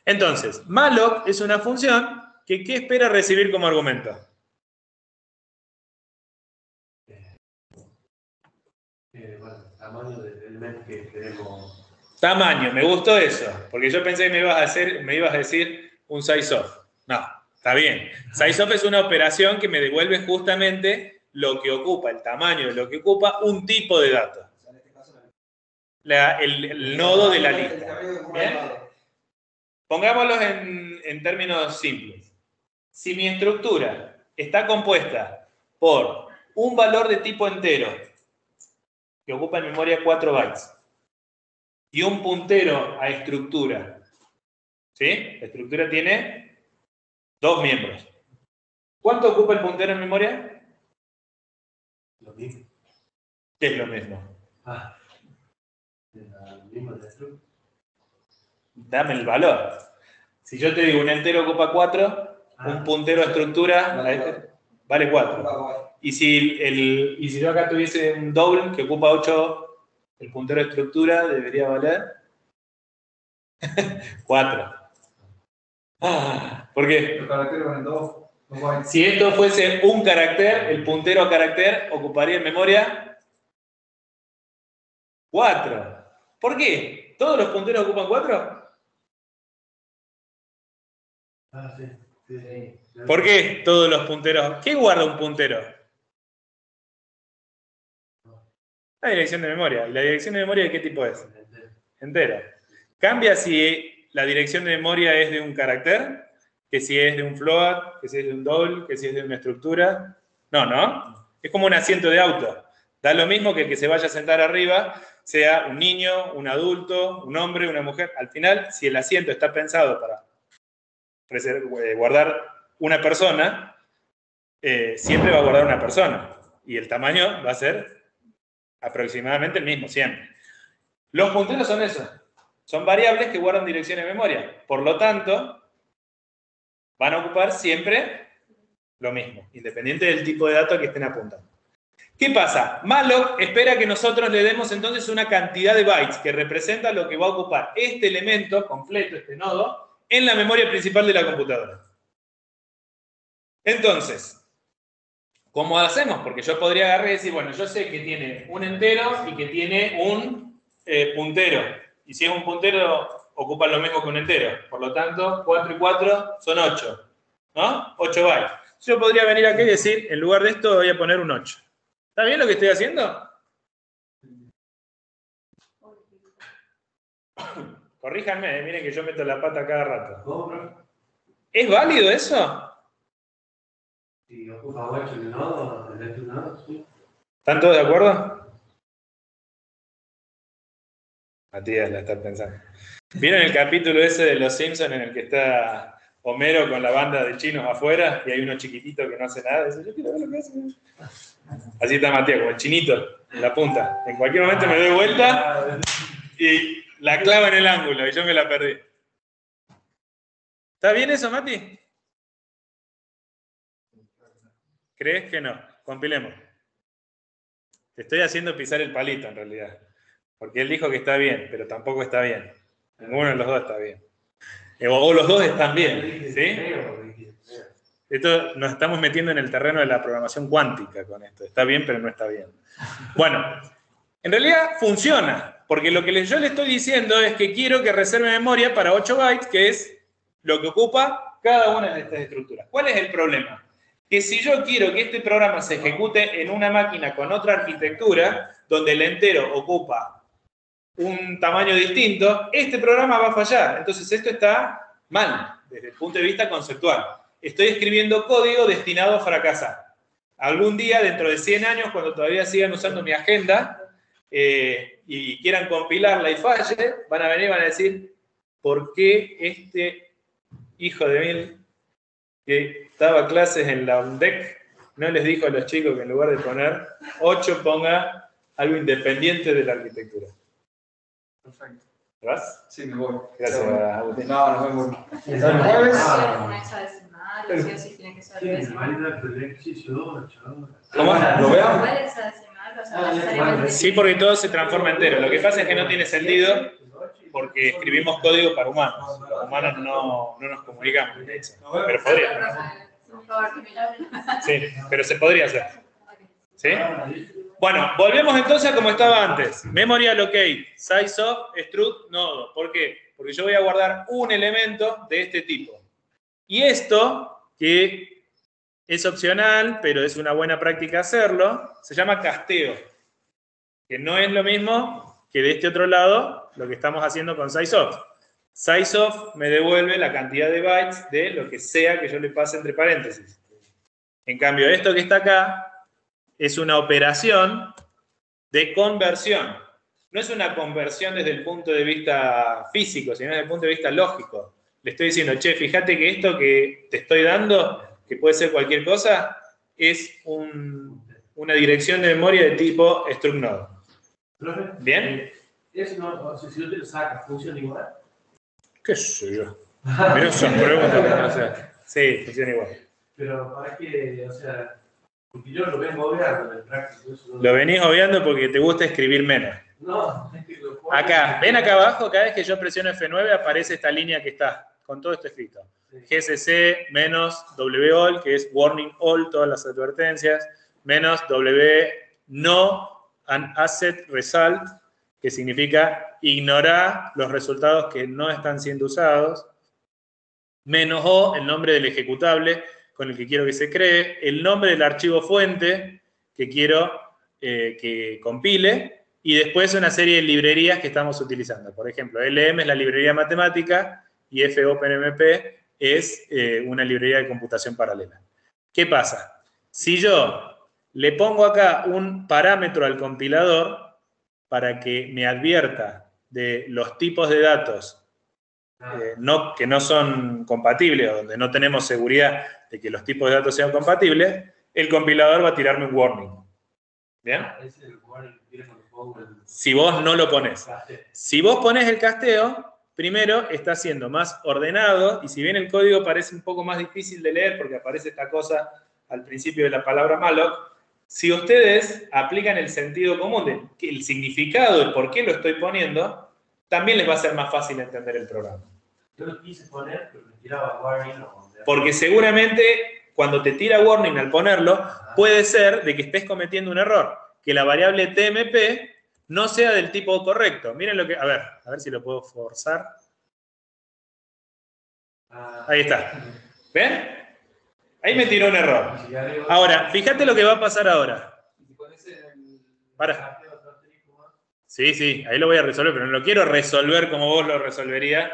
C: Entonces, malloc es una función que ¿qué espera recibir como argumento?
F: Tamaño del elemento que queremos.
C: Tamaño, me gustó eso, porque yo pensé que me ibas a decir un sizeof. No, está bien. Sizeof es una operación que me devuelve justamente lo que ocupa, el tamaño de lo que ocupa un tipo de dato. El nodo de la lista. ¿Bien? Pongámoslo en términos simples. Si mi estructura está compuesta por un valor de tipo entero, que ocupa en memoria 4 bytes, y un puntero a estructura, ¿sí? La estructura tiene 2 miembros. ¿Cuánto ocupa el puntero en memoria?
F: Lo mismo.
C: ¿Qué es lo mismo?
F: Lo mismo de esto.
C: Dame el valor. Si yo te digo un entero ocupa 4, un puntero a estructura vale 4. Y si yo acá tuviese un double que ocupa 8, el puntero a estructura debería valer 4. ¿Por qué?
A: Los caracteres valen 2.
C: Si esto fuese un carácter, el puntero a carácter ocuparía en memoria 4. ¿Por qué? ¿Todos los punteros ocupan 4?
F: Sí.
C: ¿Por qué todos los punteros? ¿Qué guarda un puntero? La dirección de memoria. ¿Y la dirección de memoria de qué tipo es? Entero. ¿Cambia si la dirección de memoria es de un carácter? ¿Que si es de un float? ¿Que si es de un double? ¿Que si es de una estructura? No, ¿no? Es como un asiento de auto. Da lo mismo que el que se vaya a sentar arriba sea un niño, un adulto, un hombre, una mujer. Al final, si el asiento está pensado para guardar una persona, siempre va a guardar una persona. Y el tamaño va a ser aproximadamente el mismo, siempre. Los punteros son eso. Son variables que guardan dirección de memoria. Por lo tanto, van a ocupar siempre lo mismo, independiente del tipo de dato que estén apuntando. ¿Qué pasa? Malloc espera que nosotros le demos entonces una cantidad de bytes que representa lo que va a ocupar este elemento completo, este nodo, en la memoria principal de la computadora. Entonces, ¿cómo hacemos? Porque yo podría agarrar y decir, bueno, yo sé que tiene un entero y que tiene un puntero. Y si es un puntero, ocupa lo mismo que un entero. Por lo tanto, 4 y 4 son 8. ¿No? 8 bytes. Yo podría venir aquí y decir, en lugar de esto voy a poner un 8. ¿Está bien lo que estoy haciendo? Corríjanme, miren que yo meto la pata cada rato. ¿Es válido eso?
F: Si ocupa 8 en el nodo, en este nodo, sí.
C: ¿Están todos de acuerdo? Matías la está pensando. ¿Vieron el capítulo ese de Los Simpsons en el que está Homero con la banda de chinos afuera y hay uno chiquitito que no hace nada? Dice, yo quiero ver lo que hace. Así está Matías, como el chinito en la punta. En cualquier momento me doy vuelta y la clavo en el ángulo y yo me la perdí. ¿Está bien eso, Mati? ¿Crees que no? Compilemos. Te estoy haciendo pisar el palito en realidad. Porque él dijo que está bien, pero tampoco está bien. Ninguno de los dos está bien. O los dos están bien, ¿sí? Esto nos estamos metiendo en el terreno de la programación cuántica con esto. Está bien, pero no está bien. Bueno, en realidad funciona, porque lo que yo le estoy diciendo es que quiero que reserve memoria para 8 bytes, que es lo que ocupa cada una de estas estructuras. ¿Cuál es el problema? Que si yo quiero que este programa se ejecute en una máquina con otra arquitectura, donde el entero ocupa un tamaño distinto, este programa va a fallar. Entonces esto está mal, desde el punto de vista conceptual. Estoy escribiendo código destinado a fracasar. Algún día, dentro de 100 años, cuando todavía sigan usando mi agenda y quieran compilarla y falle, van a venir y van a decir, ¿por qué este hijo de mil que daba clases en la UNDEC no les dijo a los chicos que en lugar de poner 8 ponga algo independiente de la arquitectura?
A: Perfecto.
C: ¿Te vas?
A: Sí, me voy.
C: Gracias, Agustín.
A: No, nos vemos.
B: ¿El
A: El jueves.
B: una hexadecimal? ¿O sí o sí tiene que ser decimal?
C: ¿Cómo?
A: ¿Lo veo?
B: ¿Cuál hexadecimal? O sea, necesariamente.
C: Sí, porque todo se transforma entero. Lo que pasa es que no tiene sentido porque escribimos código para humanos. Los humanos no nos comunicamos. Pero podría.
B: Por favor, que me llamen.
C: Sí, pero se podría hacer. ¿Sí? Bueno, volvemos entonces a como estaba antes. Memory allocate, size of, struct, nodo. ¿Por qué? Porque yo voy a guardar un elemento de este tipo. Y esto, que es opcional, pero es una buena práctica hacerlo, se llama casteo. Que no es lo mismo que de este otro lado, lo que estamos haciendo con sizeof. Sizeof me devuelve la cantidad de bytes de lo que sea que yo le pase entre paréntesis. En cambio, esto que está acá es una operación de conversión. No es una conversión desde el punto de vista físico, sino desde el punto de vista lógico. Le estoy diciendo, che, fíjate que esto que te estoy dando, que puede ser cualquier cosa, es una dirección de memoria de tipo struct node. ¿Bien?
F: Eso no, o sea, si no te lo sacas, ¿funciona igual?
C: ¿Qué sé yo? Pero son preguntas que no sé. Sí, funciona igual.
F: Pero para que, o sea, porque yo lo vengo obviando en el práctico.
C: Lo venís obviando porque te gusta escribir menos.
F: No, es que lo pongo.
C: Acá, ven acá abajo, cada vez que yo presiono F9 aparece esta línea que está, con todo esto escrito. GCC menos WALL, que es warning all, todas las advertencias, menos W no an asset result, que significa ignorar los resultados que no están siendo usados, menos O, el nombre del ejecutable con el que quiero que se cree, el nombre del archivo fuente que quiero que compile, y después una serie de librerías que estamos utilizando. Por ejemplo, LM es la librería matemática y FOpenMP es una librería de computación paralela. ¿Qué pasa? Si yo le pongo acá un parámetro al compilador para que me advierta de los tipos de datos que no son compatibles o donde no tenemos seguridad de que los tipos de datos sean compatibles, el compilador va a tirarme un warning. ¿Bien? Si vos no lo pones. Si vos pones el casteo, primero está siendo más ordenado, y si bien el código parece un poco más difícil de leer porque aparece esta cosa al principio de la palabra malloc, si ustedes aplican el sentido común el significado de por qué lo estoy poniendo, también les va a ser más fácil entender el programa.
F: Yo lo quise poner, pero me tiraba warning.
C: Porque seguramente cuando te tira warning al ponerlo, puede ser de que estés cometiendo un error, que la variable TMP no sea del tipo correcto. Miren lo que... A ver si lo puedo forzar. Ahí está. ¿Ven? Ahí me tiró un error. Ahora, fíjate lo que va a pasar ahora. Para. Sí, ahí lo voy a resolver, pero no lo quiero resolver como vos lo resolverías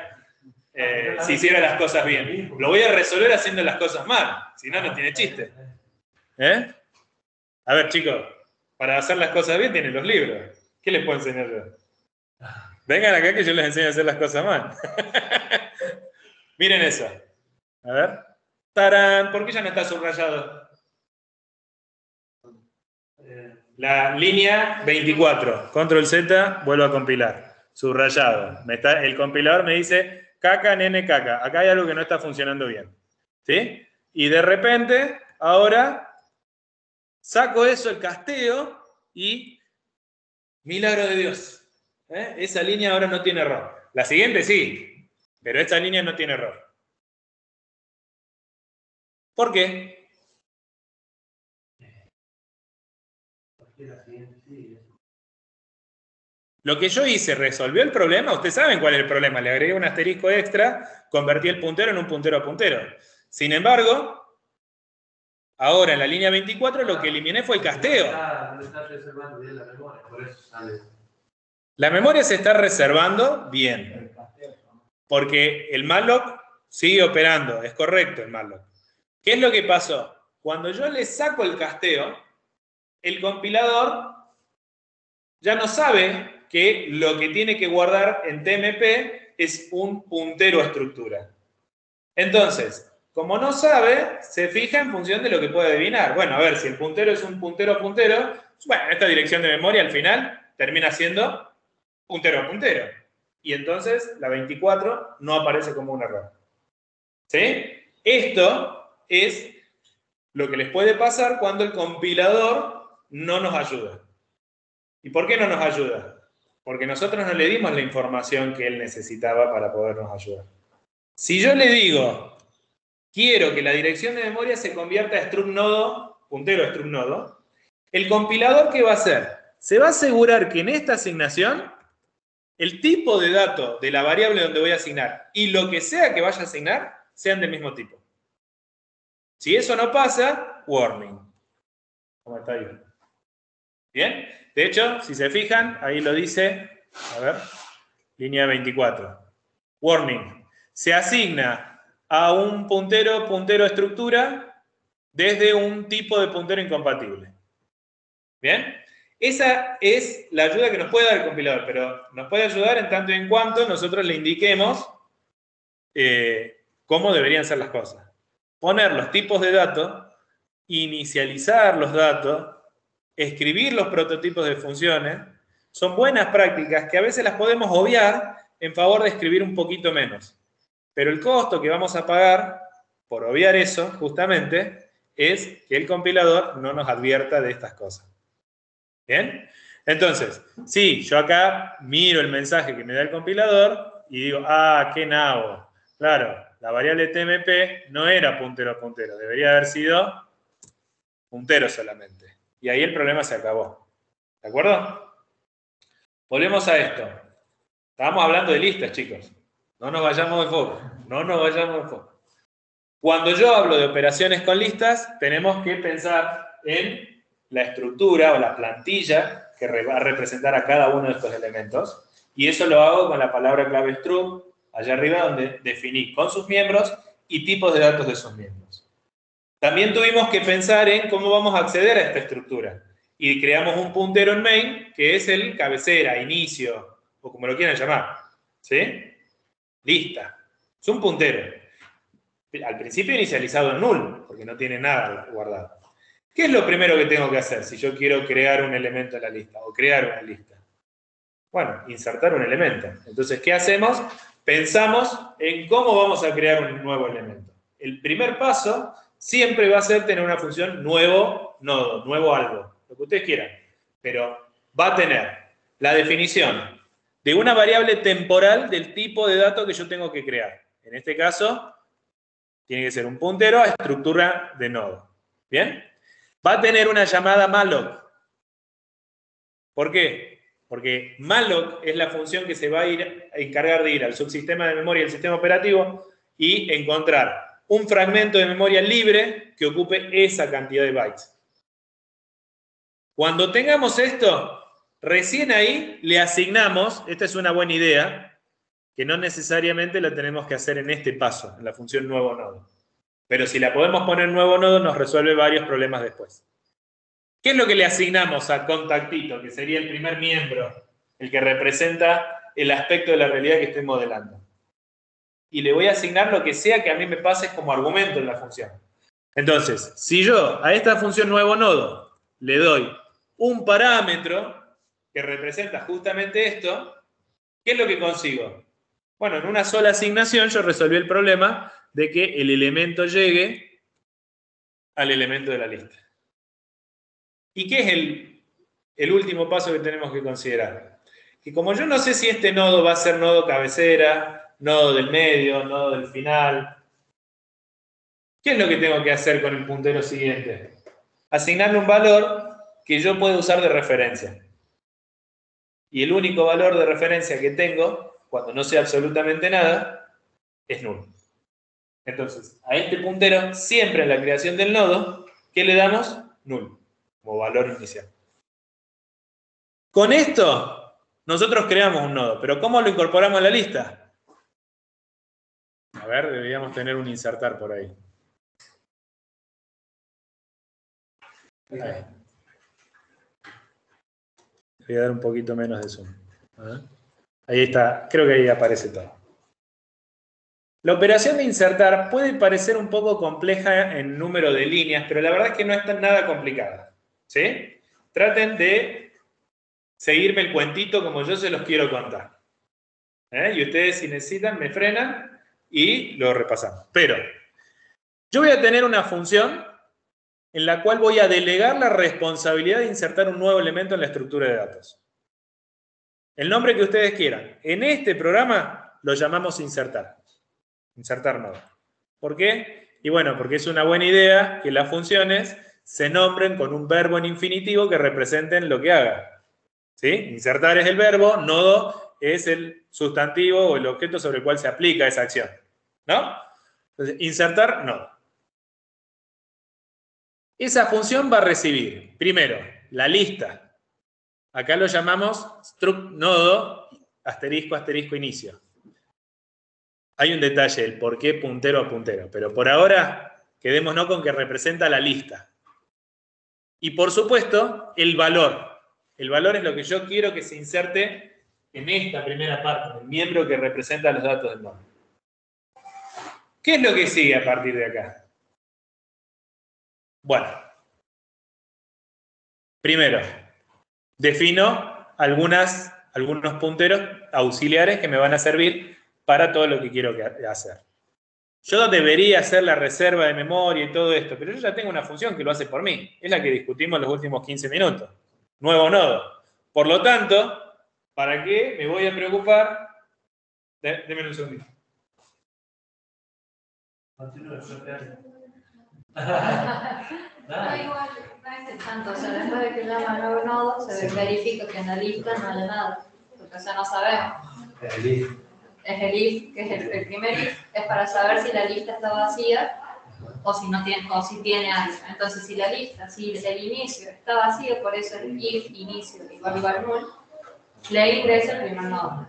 C: si hiciera las cosas bien. Lo voy a resolver haciendo las cosas mal, si no, no tiene chiste. A ver, chicos, para hacer las cosas bien tienen los libros. ¿Qué les puedo enseñar yo? Vengan acá que yo les enseño a hacer las cosas mal. Miren eso. A ver. ¡Tarán! ¿Por qué ya no está subrayado? La línea 24. Control Z, vuelvo a compilar. Subrayado. El compilador me dice caca, nene, caca. Acá hay algo que no está funcionando bien. ¿Sí? Y de repente, ahora, saco eso, el casteo, y milagro de Dios. Esa línea ahora no tiene error. La siguiente sí, pero esta línea no tiene error. ¿Por qué? Lo que yo hice, ¿resolvió el problema? Ustedes saben cuál es el problema. Le agregué un asterisco extra, convertí el puntero en un puntero a puntero. Sin embargo, ahora en la línea 24 lo que eliminé fue el casteo. La memoria se está reservando bien. Porque el malloc sigue operando. Es correcto el malloc. ¿Qué es lo que pasó? Cuando yo le saco el casteo, el compilador ya no sabe que lo que tiene que guardar en TMP es un puntero a estructura. Entonces, como no sabe, se fija en función de lo que puede adivinar. Bueno, a ver, si el puntero es un puntero a puntero, bueno, esta dirección de memoria al final termina siendo puntero a puntero. Y entonces la 24 no aparece como un error. ¿Sí? Esto es lo que les puede pasar cuando el compilador no nos ayuda. ¿Y por qué no nos ayuda? Porque nosotros no le dimos la información que él necesitaba para podernos ayudar. Si yo le digo, quiero que la dirección de memoria se convierta a struct nodo, puntero a struct nodo, el compilador, ¿qué va a hacer? Se va a asegurar que en esta asignación el tipo de dato de la variable donde voy a asignar y lo que sea que vaya a asignar sean del mismo tipo. Si eso no pasa, warning. ¿Cómo está ahí? ¿Bien? De hecho, si se fijan, ahí lo dice, a ver, línea 24. Warning. Se asigna a un puntero estructura desde un tipo de puntero incompatible. ¿Bien? Esa es la ayuda que nos puede dar el compilador, pero nos puede ayudar en tanto y en cuanto nosotros le indiquemos cómo deberían ser las cosas. Poner los tipos de datos, inicializar los datos, escribir los prototipos de funciones, son buenas prácticas que a veces las podemos obviar en favor de escribir un poquito menos. Pero el costo que vamos a pagar por obviar eso, justamente, es que el compilador no nos advierta de estas cosas. ¿Bien? Entonces, sí, yo acá miro el mensaje que me da el compilador y digo, ah, qué nabo. Claro, la variable TMP no era puntero a puntero, debería haber sido puntero solamente. Y ahí el problema se acabó. ¿De acuerdo? Volvemos a esto. Estábamos hablando de listas, chicos. No nos vayamos de foco. No nos vayamos de foco. Cuando yo hablo de operaciones con listas, tenemos que pensar en la estructura o la plantilla que va a representar a cada uno de estos elementos. Y eso lo hago con la palabra clave struct, allá arriba donde definí con sus miembros y tipos de datos de sus miembros. También tuvimos que pensar en cómo vamos a acceder a esta estructura. Y creamos un puntero en main, que es el cabecera, inicio, o como lo quieran llamar. ¿Sí? Lista. Es un puntero. Al principio inicializado en null, porque no tiene nada guardado. ¿Qué es lo primero que tengo que hacer si yo quiero crear un elemento en la lista o crear una lista? Bueno, insertar un elemento. Entonces, ¿qué hacemos? Pensamos en cómo vamos a crear un nuevo elemento. El primer paso siempre va a ser tener una función nuevo nodo, nuevo algo, lo que ustedes quieran. Pero va a tener la definición de una variable temporal del tipo de dato que yo tengo que crear. En este caso, tiene que ser un puntero a estructura de nodo. ¿Bien? Va a tener una llamada malloc. ¿Por qué? Porque malloc es la función que se va a encargar de ir al subsistema de memoria del sistema operativo y encontrar un fragmento de memoria libre que ocupe esa cantidad de bytes. Cuando tengamos esto, recién ahí le asignamos, esta es una buena idea, que no necesariamente la tenemos que hacer en este paso, en la función nuevo nodo. Pero si la podemos poner nuevo nodo, nos resuelve varios problemas después. ¿Qué es lo que le asignamos a contactito, que sería el primer miembro, el que representa el aspecto de la realidad que estoy modelando. Y le voy a asignar lo que sea que a mí me pase como argumento en la función. Entonces, si yo a esta función nuevo nodo le doy un parámetro que representa justamente esto, ¿qué es lo que consigo? Bueno, en una sola asignación yo resolví el problema de que el elemento llegue al elemento de la lista. ¿Y qué es el último paso que tenemos que considerar? Que como yo no sé si este nodo va a ser nodo cabecera, nodo del medio, nodo del final, ¿qué es lo que tengo que hacer con el puntero siguiente? Asignarle un valor que yo pueda usar de referencia. Y el único valor de referencia que tengo, cuando no sé absolutamente nada, es null. Entonces, a este puntero, siempre en la creación del nodo, ¿qué le damos? Null, como valor inicial. Con esto, nosotros creamos un nodo, pero ¿cómo lo incorporamos a la lista? A ver, deberíamos tener un insertar por ahí. Ahí. Voy a dar un poquito menos de zoom. Ahí está, creo que ahí aparece todo. La operación de insertar puede parecer un poco compleja en número de líneas, pero la verdad es que no es nada complicada. ¿Sí? Traten de seguirme el cuentito como yo se los quiero contar. Y ustedes, si necesitan, me frenan y lo repasamos. Pero yo voy a tener una función en la cual voy a delegar la responsabilidad de insertar un nuevo elemento en la estructura de datos. El nombre que ustedes quieran. En este programa lo llamamos insertar. Insertar nodo. ¿Por qué? Y bueno, porque es una buena idea que las funciones se nombren con un verbo en infinitivo que representen lo que haga. ¿Sí? Insertar es el verbo, nodo es el sustantivo o el objeto sobre el cual se aplica esa acción. ¿No? Entonces, insertar nodo. Esa función va a recibir, primero, la lista. Acá lo llamamos struct nodo asterisco asterisco inicio. Hay un detalle, el por qué puntero a puntero, pero por ahora quedémonos con que representa la lista. Y por supuesto, el valor. El valor es lo que yo quiero que se inserte en esta primera parte, el miembro que representa los datos del nodo. ¿Qué es lo que sigue a partir de acá? Bueno, primero, defino algunos punteros auxiliares que me van a servir para todo lo que quiero hacer. Yo debería hacer la reserva de memoria y todo esto, pero yo ya tengo una función que lo hace por mí. Es la que discutimos en los últimos 15 minutos. Nuevo nodo. Por lo tanto, ¿para qué me voy a preocupar? Deme un segundito.
B: No, igual, no es tanto. O sea, después de que llama nuevo nodo, se verifica que en la lista no haya nada. Porque, o sea, no sabemos. Es el if, que es el primer if, es para saber si la lista está vacía o si no tiene, o si tiene algo. Entonces, si la lista, si el inicio está vacío, por eso el if inicio igual null, le ingresa el primer nodo.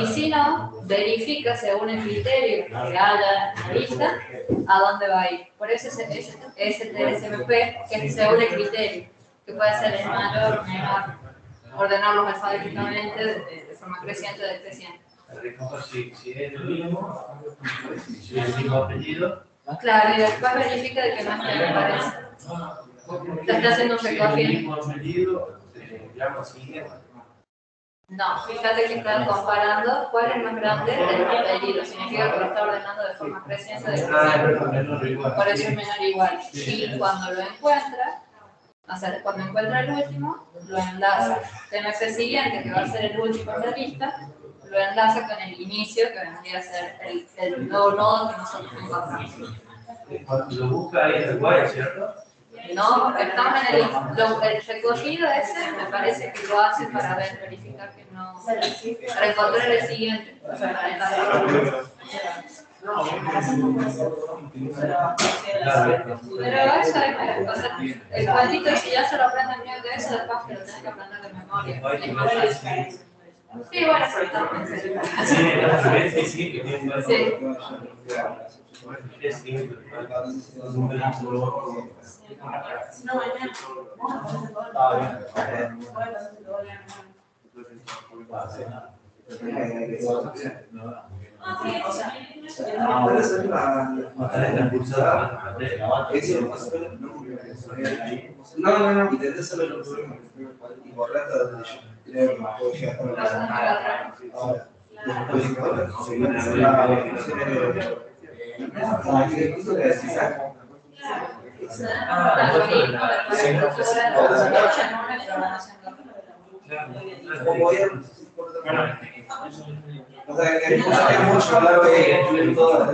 B: Y si no, verifica según el criterio que haya en la lista a dónde va a ir. Por eso es STSMP, que es según el criterio, que puede ser el mayor o menor, ordenarlos alfabéticamente de forma creciente o decreciente.
F: Si es el mismo, si es el mismo apellido.
B: Claro, y después verifica de que no esté me parece. Te está haciendo un recogido.
F: Si es el mismo apellido, llamo así.
B: No, fíjate que estás comparando cuál es más grande del apellido. Significa que lo está ordenando de forma creciente o decreciente. Por eso es menor igual. Y cuando lo encuentra, o sea, cuando encuentra el último, lo enlaza. TMP siguiente, que va a ser el último en la lista, lo enlaza con el inicio, que vendría a ser el nuevo nodo que nosotros encontramos.
F: Cuando lo busca ahí en el guay, ¿cierto?
B: No, porque estamos en el recogido ese, me parece que lo hace para verificar que no, para encontrar el siguiente, o sea, para enlazar. Pero eso es, o sea, el cuadrito, si ya se lo aprenden bien de eso, después que lo tenés que aprender de memoria. Es más fácil. Sí, bueno, pero estamos en serio. Sí. No, mañana.
H: O sea,
D: Puede ser la
F: impulsada.
D: eso no, intentes solo y borrar hasta donde yo creo que puedo llegar con ahora. Después, o sea, que hay mucho hablar de todo.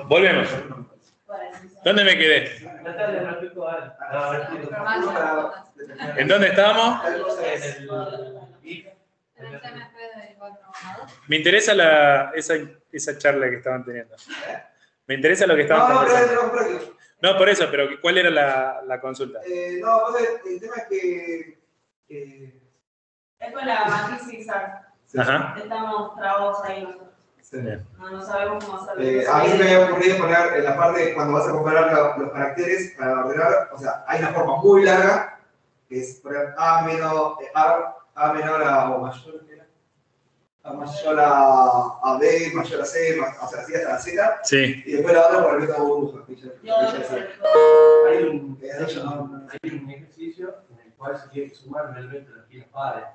C: Volvemos. ¿Dónde me quedé? ¿En dónde estábamos? Me interesa esa charla que estaban teniendo. Me interesa lo que estaban conversando. No, por eso, pero ¿cuál era la consulta?
D: No, el tema es que...
H: es con la matriz zigzag.
C: Ajá.
H: Estamos trabados ahí nosotros.
D: Sí.
H: No sabemos cómo hacerlo.
D: A mí se me había ocurrido poner en la parte cuando vas a comparar los caracteres para ordenar, o sea, hay una forma muy larga, que es poner A menor a o mayor, A mayor a B, mayor a C, o sea, así hasta la Z,
C: Sí.
D: y después la otra por el método burbuja.
F: Hay un ejercicio en el cual se tiene que sumar un elemento de los kilos pares.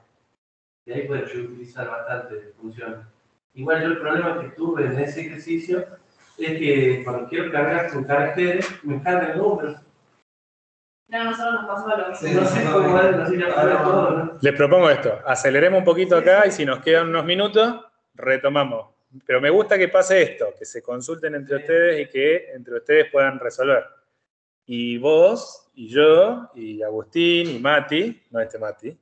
F: Y ahí puedes utilizar bastante funciones. Igual yo el problema que tuve en ese ejercicio es que cuando quiero cargar con caracteres, me cargan números.
H: No, nosotros nos pasó lo mismo.
F: No sé cómo es, no sé si todo, ¿no?
C: Les propongo esto. Aceleremos un poquito acá y si nos quedan unos minutos, retomamos. Pero me gusta que pase esto, que se consulten entre ustedes y que entre ustedes puedan resolver. Y vos, y yo, y Agustín, y Mati, no este Mati,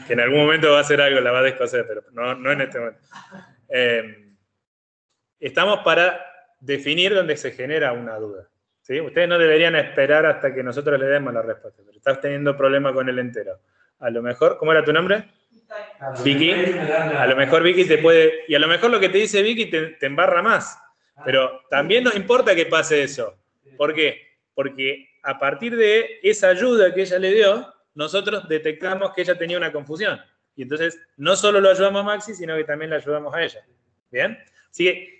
C: que en algún momento va a hacer algo, la va a descoser, pero no en este momento. Estamos para definir dónde se genera una duda. ¿Sí? Ustedes no deberían esperar hasta que nosotros le demos la respuesta, pero estás teniendo problema con el entero. A lo mejor, ¿cómo era tu nombre? Vicky. A lo mejor Vicky te puede... Y a lo mejor lo que te dice Vicky te embarra más. Pero también nos importa que pase eso. ¿Por qué? Porque a partir de esa ayuda que ella le dio, nosotros detectamos que ella tenía una confusión. Y entonces no solo lo ayudamos a Maxi, sino que también la ayudamos a ella. ¿Bien? Así que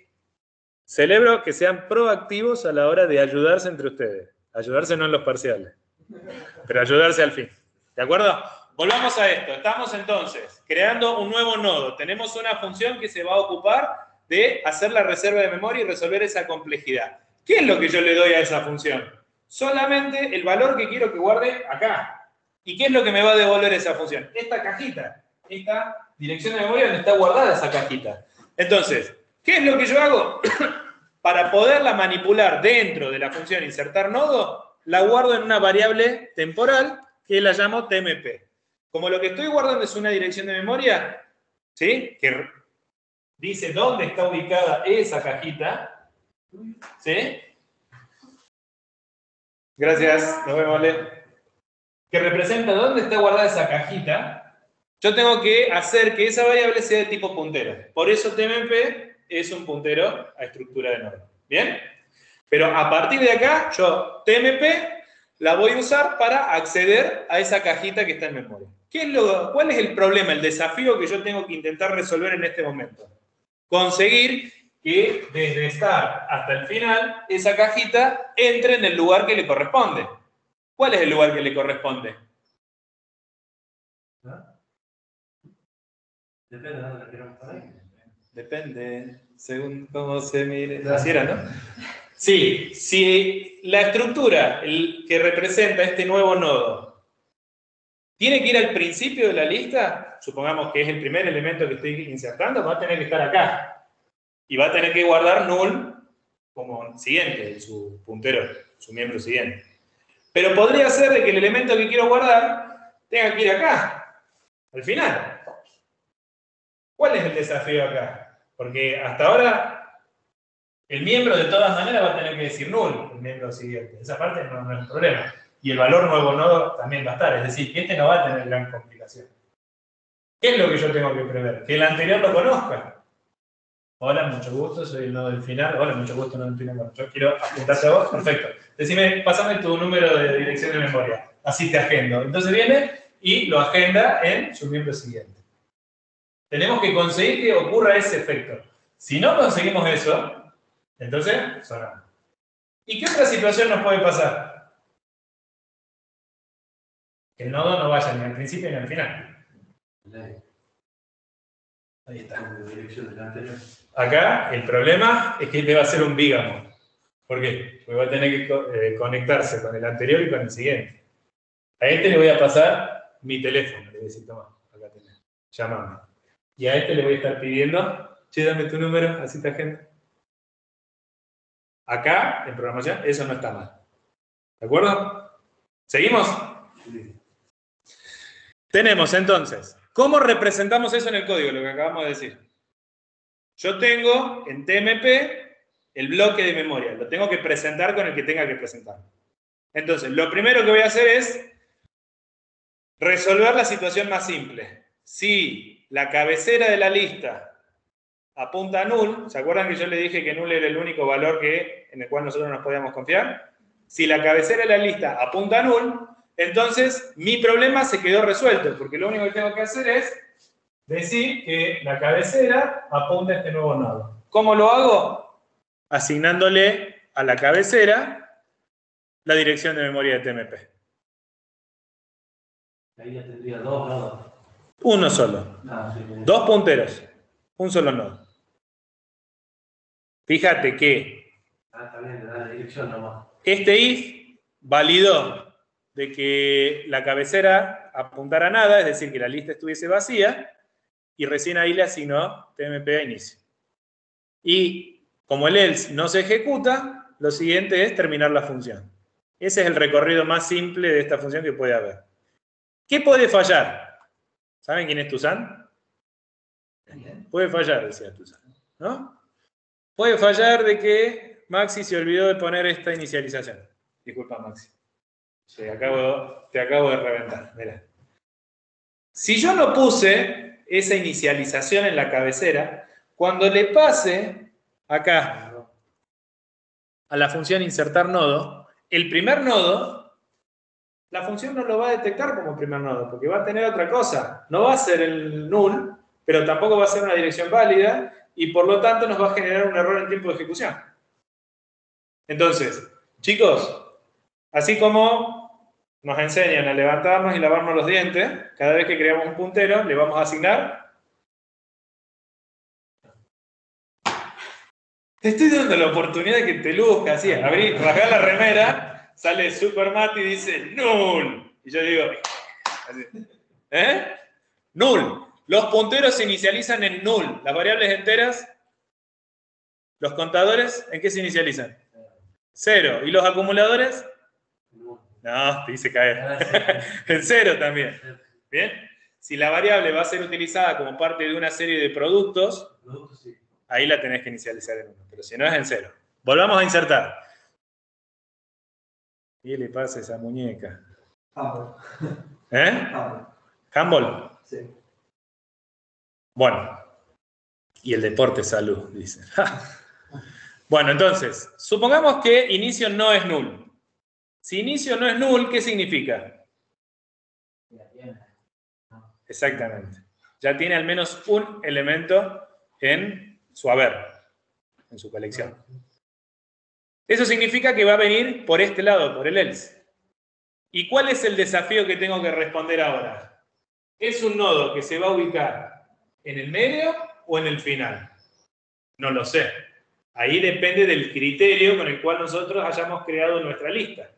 C: celebro que sean proactivos a la hora de ayudarse entre ustedes. Ayudarse no en los parciales, pero ayudarse al fin. ¿De acuerdo? Volvamos a esto. Estamos entonces creando un nuevo nodo. Tenemos una función que se va a ocupar de hacer la reserva de memoria y resolver esa complejidad. ¿Qué es lo que yo le doy a esa función? Solamente el valor que quiero que guarde acá. ¿Y qué es lo que me va a devolver esa función? Esta cajita. Esta dirección de memoria donde está guardada esa cajita. Entonces, ¿qué es lo que yo hago? Para poderla manipular dentro de la función insertar nodo, la guardo en una variable temporal que la llamo TMP. Como lo que estoy guardando es una dirección de memoria, ¿sí? Que dice dónde está ubicada esa cajita, ¿sí? Gracias, nos vemos, Ale. Que representa dónde está guardada esa cajita, yo tengo que hacer que esa variable sea de tipo puntero. Por eso TMP es un puntero a estructura de nodo. ¿Bien? Pero a partir de acá, yo TMP la voy a usar para acceder a esa cajita que está en memoria. ¿Cuál es el problema, el desafío que yo tengo que intentar resolver en este momento? Conseguir que desde start hasta el final, esa cajita entre en el lugar que le corresponde. ¿Cuál es el lugar que le corresponde?
F: Depende de dónde la queramos poner.
C: Depende, según cómo se mire. Así era, ¿no? Sí, si la estructura que representa este nuevo nodo tiene que ir al principio de la lista, supongamos que es el primer elemento que estoy insertando, va a tener que estar acá. Y va a tener que guardar null como siguiente, su puntero, su miembro siguiente. Pero podría ser de que el elemento que quiero guardar tenga que ir acá, al final. ¿Cuál es el desafío acá? Porque hasta ahora el miembro de todas maneras va a tener que decir null, el miembro siguiente. Esa parte no es problema. Y el valor nuevo nodo también va a estar. Es decir, que este no va a tener gran complicación. ¿Qué es lo que yo tengo que prever? Que el anterior lo conozca. Hola, mucho gusto, soy el nodo del final. Hola, mucho gusto, nodo del final. Bueno, yo quiero apuntarte a vos. Perfecto. Decime, pásame tu número de dirección de memoria. Así te agendo. Entonces viene y lo agenda en su miembro siguiente. Tenemos que conseguir que ocurra ese efecto. Si no conseguimos eso, entonces sonamos. ¿Y qué otra situación nos puede pasar? Que el nodo no vaya ni al principio ni al final. Ahí está. Acá el problema es que este va a ser un bígamo. ¿Por qué? Porque va a tener que conectarse con el anterior y con el siguiente. A este le voy a pasar mi teléfono. Le voy a decir, toma, acá tenés, llámame. Y a este le voy a estar pidiendo, che, dame tu número, así te agenda. Acá, en programación, eso no está mal. ¿De acuerdo? ¿Seguimos? Sí. Tenemos entonces, ¿cómo representamos eso en el código? Lo que acabamos de decir. Yo tengo en TMP el bloque de memoria. Lo tengo que presentar con el que tenga que presentar. Entonces, lo primero que voy a hacer es resolver la situación más simple. Si la cabecera de la lista apunta a null, ¿se acuerdan que yo le dije que null era el único valor en el cual nosotros nos podíamos confiar? Si la cabecera de la lista apunta a null, entonces mi problema se quedó resuelto, porque lo único que tengo que hacer es decir que la cabecera apunta a este nuevo nodo. ¿Cómo lo hago? Asignándole a la cabecera la dirección de memoria de TMP.
F: Ahí ya tendría dos nodos.
C: Uno solo.
F: Sí,
C: Dos punteros. Un solo nodo. Fíjate que
F: está bien, le da la dirección nomás.
C: este if validó de que la cabecera apuntara a nada, es decir, que la lista estuviese vacía, y recién ahí le asignó TMP a inicio. Y como el else no se ejecuta, lo siguiente es terminar la función. Ese es el recorrido más simple de esta función que puede haber. ¿Qué puede fallar? ¿Saben quién es Tuzán? Puede fallar, decía Tuzán, ¿no? Puede fallar de que Maxi se olvidó de poner esta inicialización. Disculpa, Maxi. Te acabo de reventar. Mirá. Si yo no puse esa inicialización en la cabecera, cuando le pase acá a la función insertar nodo, el primer nodo, la función no lo va a detectar como primer nodo, porque va a tener otra cosa. No va a ser el null, pero tampoco va a ser una dirección válida, y por lo tanto nos va a generar un error en tiempo de ejecución. Entonces, chicos, así como nos enseñan a levantarnos y lavarnos los dientes, cada vez que creamos un puntero, le vamos a asignar. Te estoy dando la oportunidad de que te luzca, así, abrí, rasgá la remera, sale Supermat y dice null. Y yo digo, así, null. Los punteros se inicializan en null. Las variables enteras, los contadores, ¿en qué se inicializan? 0. ¿Y los acumuladores? No, te hice caer. En 0 también. ¿Bien? Si la variable va a ser utilizada como parte de una serie de productos, ahí la tenés que inicializar en 1. Pero si no es en 0. Volvamos a insertar. ¿Qué le pasa a esa muñeca?
A: Humble.
C: ¿Handball?
A: Sí.
C: Bueno. Y el deporte salud, dice. Bueno, entonces, supongamos que inicio no es null. Si inicio no es null, ¿qué significa? Exactamente. Ya tiene al menos un elemento en su haber, en su colección. Eso significa que va a venir por este lado, por el else. ¿Y cuál es el desafío que tengo que responder ahora? ¿Es un nodo que se va a ubicar en el medio o en el final? No lo sé. Ahí depende del criterio con el cual nosotros hayamos creado nuestra lista.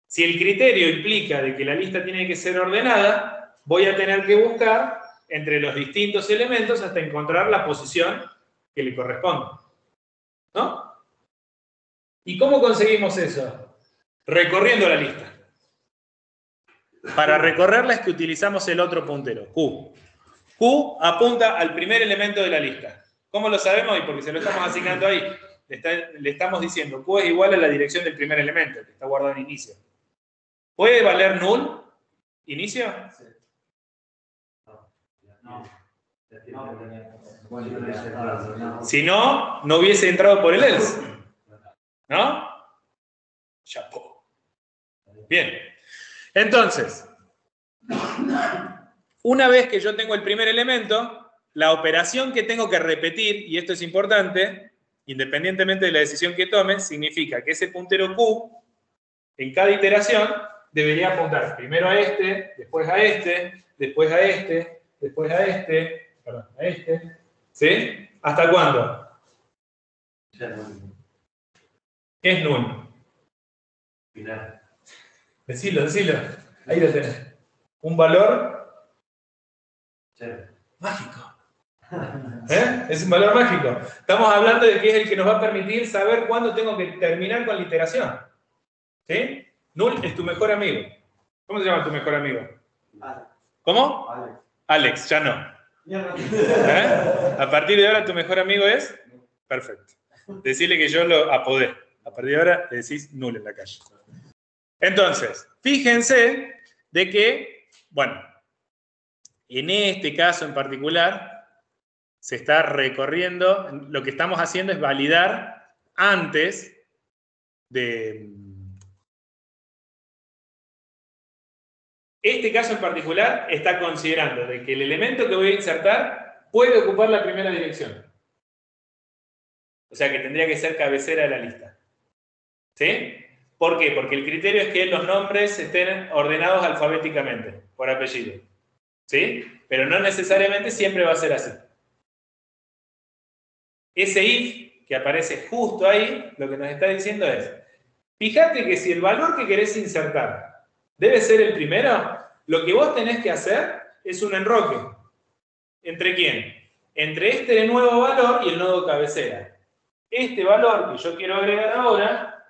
C: Si el criterio implica de que la lista tiene que ser ordenada, voy a tener que buscar entre los distintos elementos hasta encontrar la posición que le corresponde. ¿No? ¿Y cómo conseguimos eso? Recorriendo la lista. Para recorrerla es que utilizamos el otro puntero, Q. Q apunta al primer elemento de la lista. ¿Cómo lo sabemos? Y porque se lo estamos asignando ahí. Le estamos diciendo Q es igual a la dirección del primer elemento, que está guardado en inicio. ¿Puede valer null? ¿Inicio? Sí. Si no, no hubiese entrado por el else. ¿No? Chapo. Bien. Entonces, una vez que yo tengo el primer elemento, la operación que tengo que repetir, y esto es importante, independientemente de la decisión que tome, significa que ese puntero Q, en cada iteración, debería apuntar primero a este, después a este, después a este, después a este, perdón, a este. ¿Sí? ¿Hasta cuándo? Es null.
F: Final.
C: Decilo. Ahí lo tenés. Un valor mágico. ¿Eh? Es un valor mágico. Estamos hablando de que es el que nos va a permitir saber cuándo tengo que terminar con la iteración. ¿Sí? Null es tu mejor amigo. ¿Cómo se llama tu mejor amigo?
D: Alex.
C: ¿Cómo?
D: Alex.
C: Alex, ya no. ¿Eh? A partir de ahora tu mejor amigo es perfecto. Decirle que yo lo apodé. A partir de ahora le decís null en la calle. Entonces, fíjense de que, bueno, en este caso en particular, se está recorriendo, lo que estamos haciendo es validar antes de... Este caso en particular está considerando de que el elemento que voy a insertar puede ocupar la primera dirección. O sea que tendría que ser cabecera de la lista. ¿Sí? ¿Por qué? Porque el criterio es que los nombres estén ordenados alfabéticamente, por apellido. ¿Sí? Pero no necesariamente siempre va a ser así. Ese if que aparece justo ahí, lo que nos está diciendo es, fíjate que si el valor que querés insertar debe ser el primero, lo que vos tenés que hacer es un enroque. ¿Entre quién? Entre este nuevo valor y el nodo cabecera. Este valor que yo quiero agregar ahora,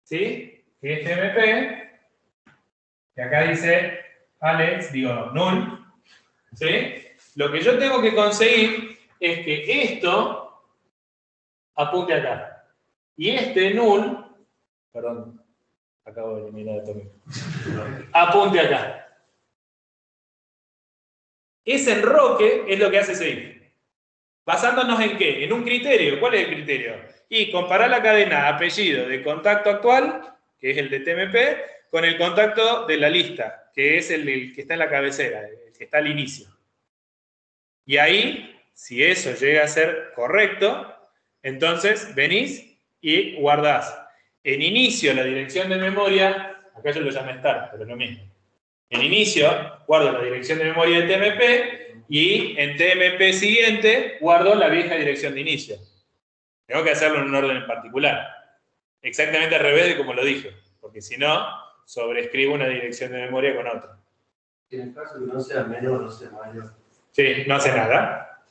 C: ¿sí? Que es TMP, que acá dice Alex, digo null, ¿sí? Lo que yo tengo que conseguir es que esto apunte acá. Y este null, perdón, acabo de eliminar esto mismo, apunte acá. Ese enroque es lo que hace ese if. ¿Basándonos en qué? En un criterio. ¿Cuál es el criterio? Y comparar la cadena apellido de contacto actual, que es el de TMP, con el contacto de la lista, que es el que está en la cabecera, el que está al inicio. Y ahí, si eso llega a ser correcto, entonces venís y guardás en inicio la dirección de memoria, acá yo lo llamé start, pero es lo mismo. En inicio guardo la dirección de memoria de TMP y en TMP siguiente guardo la vieja dirección de inicio. Tengo que hacerlo en un orden en particular. Exactamente al revés de como lo dije, porque si no, sobrescribo una dirección de memoria con otra.
F: En el caso que no sea menor, no sea mayor.
C: Sí, no hace nada.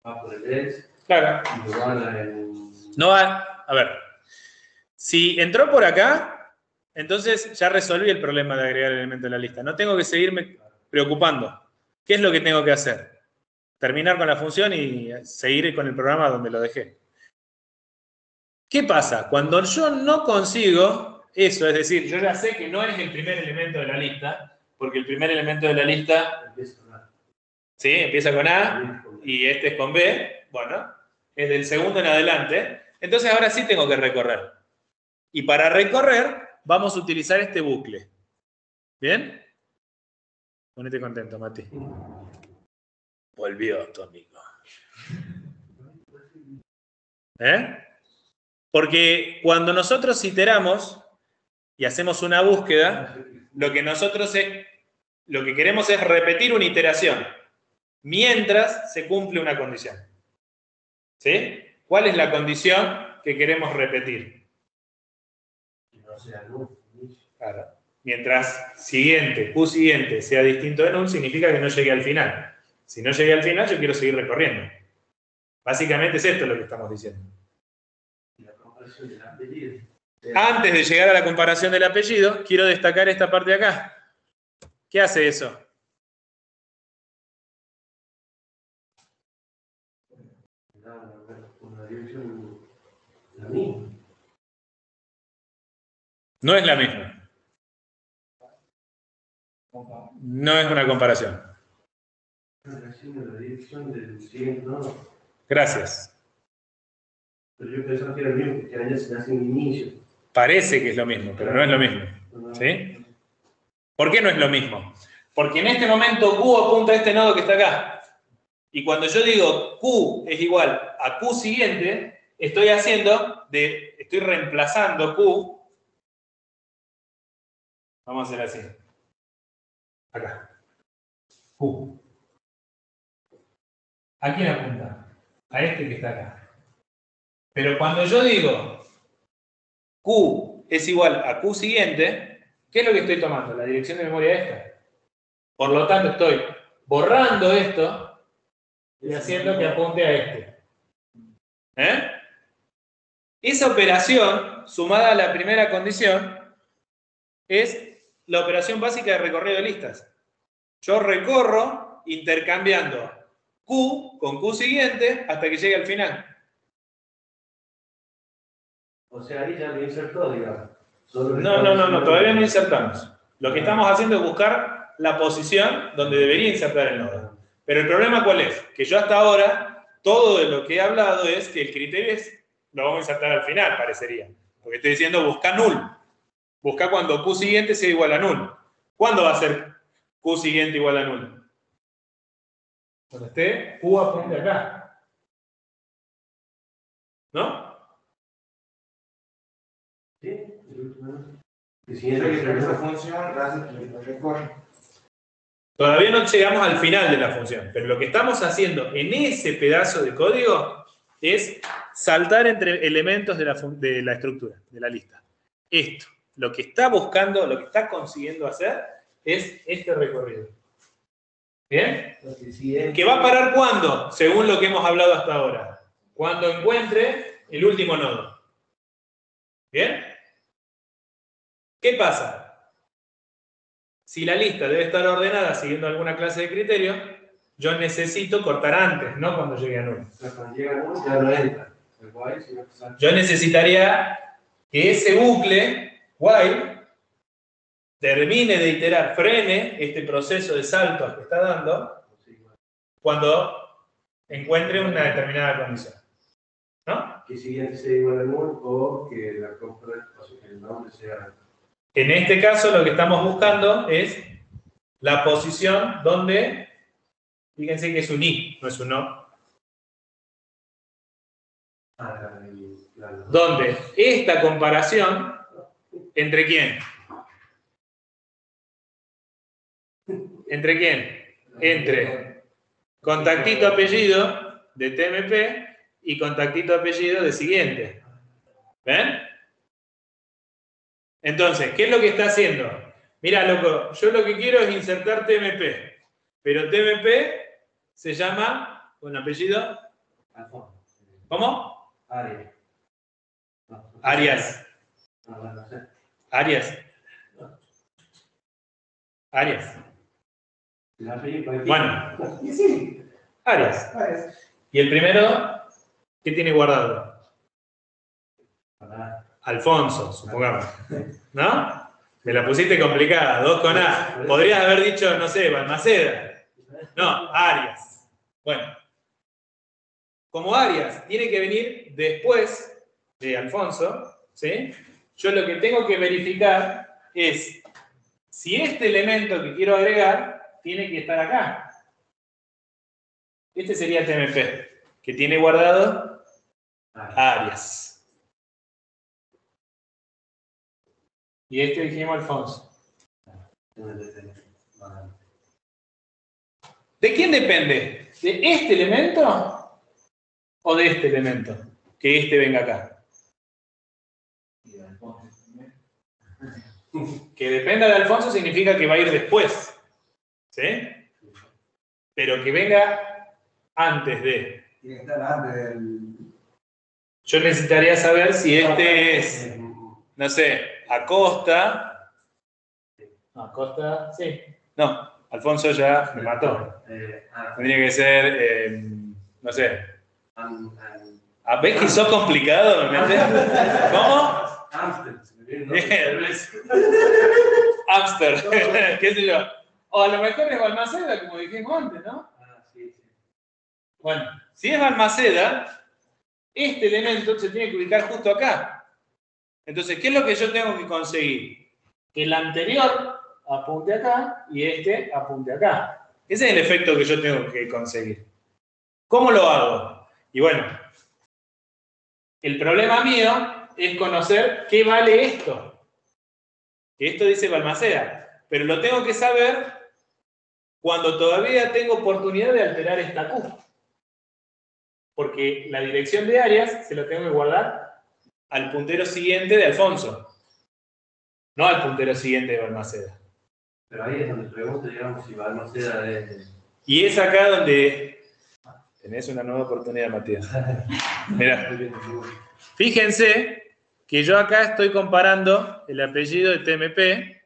F: Va por el else.
C: Claro.
F: Y lo guarda en...
C: No va, a ver, si entró por acá, entonces ya resolví el problema de agregar el elemento a la lista. No tengo que seguirme preocupando. ¿Qué es lo que tengo que hacer? Terminar con la función y seguir con el programa donde lo dejé. ¿Qué pasa? Cuando yo no consigo eso, es decir, yo ya sé que no es el primer elemento de la lista, porque el primer elemento de la lista ¿sí? Empieza con A y este es con B, bueno, es del segundo en adelante, entonces ahora sí tengo que recorrer. Y para recorrer vamos a utilizar este bucle. ¿Bien? Ponete contento, Mati. Volvió tu amigo. ¿Eh? Porque cuando nosotros iteramos y hacemos una búsqueda, lo que queremos es repetir una iteración mientras se cumple una condición. ¿Sí? ¿Cuál es la condición que queremos repetir?
F: Que no sea null.
C: Claro. Mientras Q siguiente sea distinto de null, significa que no llegué al final. Si no llegué al final, yo quiero seguir recorriendo. Básicamente es esto lo que estamos diciendo.
F: La comparación del apellido.
C: Antes de llegar a la comparación del apellido, quiero destacar esta parte de acá. ¿Qué hace eso?
F: Una dirección la misma.
C: No es la misma. No es una comparación.
F: Haciendo la dirección del siguiente nodo.
C: Gracias.
F: Pero yo pensaba que era el mismo, que allá se hace un inicio.
C: Parece que es lo mismo, pero no es lo mismo. ¿Sí? ¿Por qué no es lo mismo? Porque en este momento Q apunta a este nodo que está acá. Y cuando yo digo Q es igual a Q siguiente, estoy reemplazando Q. Vamos a hacer así. Acá. Q. ¿A quién apunta? A este que está acá. Pero cuando yo digo Q es igual a Q siguiente, ¿qué es lo que estoy tomando? La dirección de memoria esta. Por lo tanto, estoy borrando esto y haciendo que apunte a este. Esa operación, sumada a la primera condición, es la operación básica de recorrido de listas. Yo recorro intercambiando Q con Q siguiente hasta que llegue al final.
F: O sea, ahí ya lo insertó, digamos.
C: No, todavía no insertamos. Lo que estamos haciendo es buscar la posición donde debería insertar el nodo. Pero el problema ¿cuál es? Que yo hasta ahora, todo de lo que he hablado es que el criterio lo vamos a insertar al final, parecería. Porque estoy diciendo busca null. Busca cuando Q siguiente sea igual a null. ¿Cuándo va a ser Q siguiente igual a null? Cuando esté Q apunte acá. ¿No?
F: Sí.
D: Esa función la hace el recorre.
C: Todavía no llegamos al final de la función, pero lo que estamos haciendo en ese pedazo de código es saltar entre elementos de la estructura, de la lista. Esto, lo que está buscando, lo que está consiguiendo hacer es este recorrido. ¿Bien? ¿Que va a parar cuándo? Según lo que hemos hablado hasta ahora. Cuando encuentre el último nodo. ¿Bien? ¿Qué pasa? Si la lista debe estar ordenada siguiendo alguna clase de criterio, yo necesito cortar antes, no cuando llegue a null.
F: Cuando llega a null ya no entra.
C: Yo necesitaría que ese bucle, while, termine de iterar, frene este proceso de saltos que está dando cuando encuentre una determinada condición. ¿No?
F: Que siguiente sea igual a null o que la compra, o sea, que el nombre sea.
C: En este caso lo que estamos buscando es la posición donde, fíjense que es un i, no es un no. Donde esta comparación, ¿entre quién? ¿Entre quién? Entre contactito apellido de TMP y contactito apellido de siguiente. ¿Ven? Entonces, ¿qué es lo que está haciendo? Mira, loco, yo lo que quiero es insertar TMP, pero TMP se llama, con apellido, ¿cómo? Arias. Arias. Arias. Bueno, Arias. ¿Y el primero qué tiene guardado? Alfonso, supongamos. ¿No? Me la pusiste complicada, 2 con A. Podrías haber dicho, no sé, Balmaceda. No, Arias. Bueno. Como Arias tiene que venir después de Alfonso, ¿sí? Yo lo que tengo que verificar es si este elemento que quiero agregar tiene que estar acá. Este sería el TMP, que tiene guardado Arias. Y este dijimos Alfonso. ¿De quién depende? ¿De este elemento o de este elemento? Que este venga acá. Que dependa de Alfonso significa que va a ir después. ¿Sí? Pero que venga antes de.
D: Tiene que estar antes del.
C: Yo necesitaría saber si este es, no sé, Acosta. No, Acosta, sí. No, Alfonso ya me mató. Tendría que ser, no sé. ¿Ves que sos complicado? ¿Cómo? Amster, qué sé yo. O a lo mejor es Balmaceda, como dijimos antes, ¿no? Bueno, si es Balmaceda, este elemento se tiene que ubicar justo acá. Entonces, ¿qué es lo que yo tengo que conseguir? Que el anterior apunte acá y este apunte acá. Ese es el efecto que yo tengo que conseguir. ¿Cómo lo hago? Y bueno, el problema mío es conocer qué vale esto. Que esto dice Balmaceda, pero lo tengo que saber cuando todavía tengo oportunidad de alterar esta Q. Porque la dirección de Arias se lo tengo que guardar al puntero siguiente de Alfonso, no al puntero siguiente de Balmaceda.
F: Pero ahí es donde pregunto, digamos, si Balmaceda es...
C: Y es acá donde tenés una nueva oportunidad, Matías. Mirá, fíjense que yo acá estoy comparando el apellido de TMP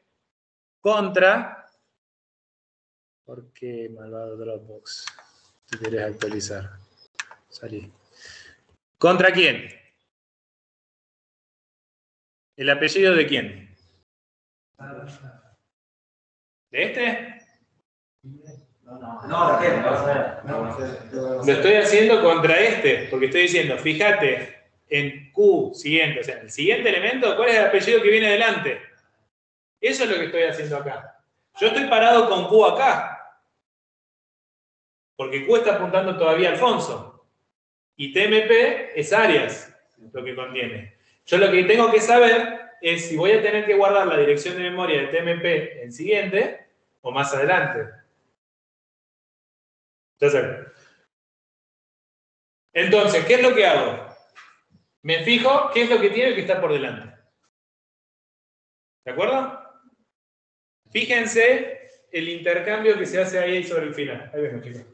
C: contra... ¿Por qué malvado Dropbox? Si querés actualizar. Salí. ¿Contra quién? ¿El apellido de quién? ¿De este?
D: No, ¿qué?
C: Lo estoy haciendo contra este, porque estoy diciendo, fíjate, en Q siguiente, o sea, en el siguiente elemento, ¿cuál es el apellido que viene delante? Eso es lo que estoy haciendo acá. Yo estoy parado con Q acá, porque Q está apuntando todavía a Alfonso, y TMP es Arias, lo que contiene. Yo lo que tengo que saber es si voy a tener que guardar la dirección de memoria de TMP en siguiente o más adelante. Entonces, ¿qué es lo que hago? Me fijo qué es lo que tiene que estar por delante. ¿De acuerdo? Fíjense el intercambio que se hace ahí sobre el final. Ahí ven, chicos.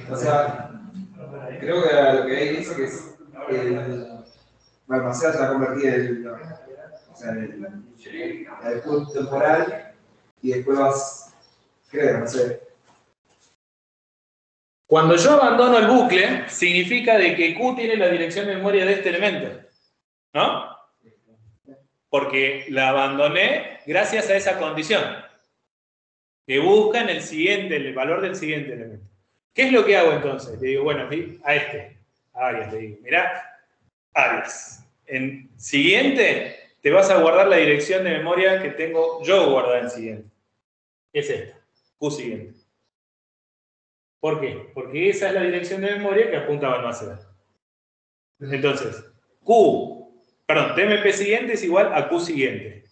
D: O sea, creo que lo que ahí dice que es el Balmaceda se va a convertir en el punto temporal y después vas, creo, no sé.
C: Cuando yo abandono el bucle, significa de que Q tiene la dirección de memoria de este elemento. ¿No? Porque la abandoné gracias a esa condición. Que busca en el siguiente, el valor del siguiente elemento. ¿Qué es lo que hago entonces? Le digo, bueno, a Arias, le digo, mirá, Arias. En siguiente te vas a guardar la dirección de memoria que tengo yo guardada en siguiente. Es esta, Q siguiente. ¿Por qué? Porque esa es la dirección de memoria que apunta a Balmaceda. Entonces, TMP siguiente es igual a Q siguiente.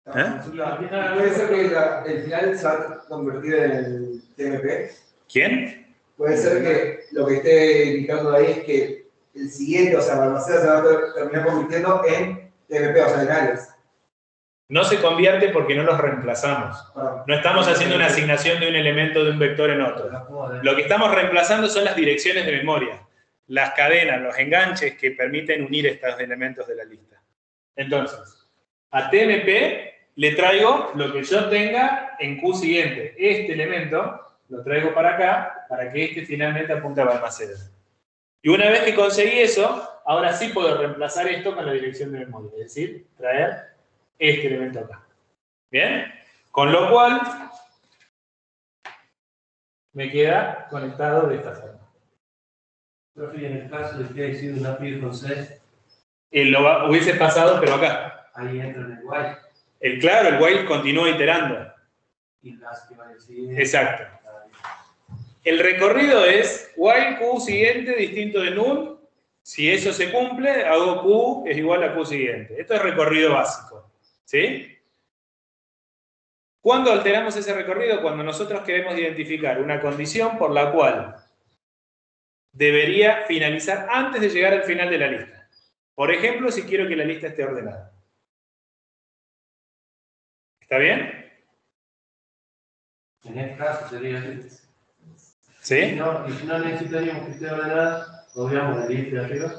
D: ¿Puede ser que el final se va a convertir en el TMP?
C: ¿Quién?
D: Puede ser que lo que esté indicando ahí es que el siguiente, o sea, Balmaceda se va a terminar convirtiendo en TMP, o sea, en Arias.
C: No se convierte porque no los reemplazamos. No estamos haciendo una asignación de un elemento de un vector en otro. Lo que estamos reemplazando son las direcciones de memoria, las cadenas, los enganches que permiten unir estos elementos de la lista. Entonces, a TMP le traigo lo que yo tenga en Q siguiente. Este elemento lo traigo para acá, para que este finalmente apunte a Balmaceda. Y una vez que conseguí eso, ahora sí puedo reemplazar esto con la dirección de memoria, es decir, traer este elemento acá. ¿Bien? Con lo cual, me queda conectado de esta forma.
F: Profe, en el caso de que haya sido una PIR con C,
C: Hubiese pasado, pero acá.
F: ahí entra en el while.
C: Claro, el while continúa iterando.
F: Y las que van a decir.
C: Exacto. El recorrido es while Q siguiente distinto de null. Si eso se cumple, hago Q es igual a Q siguiente. Esto es recorrido básico. ¿Sí? ¿Cuándo alteramos ese recorrido? Cuando nosotros queremos identificar una condición por la cual debería finalizar antes de llegar al final de la lista. Por ejemplo, si quiero que la lista esté ordenada. ¿Está bien?
F: En este caso sería así.
C: ¿Sí?
F: Y si no necesitaríamos que esté ordenada, podríamos elegir de arriba.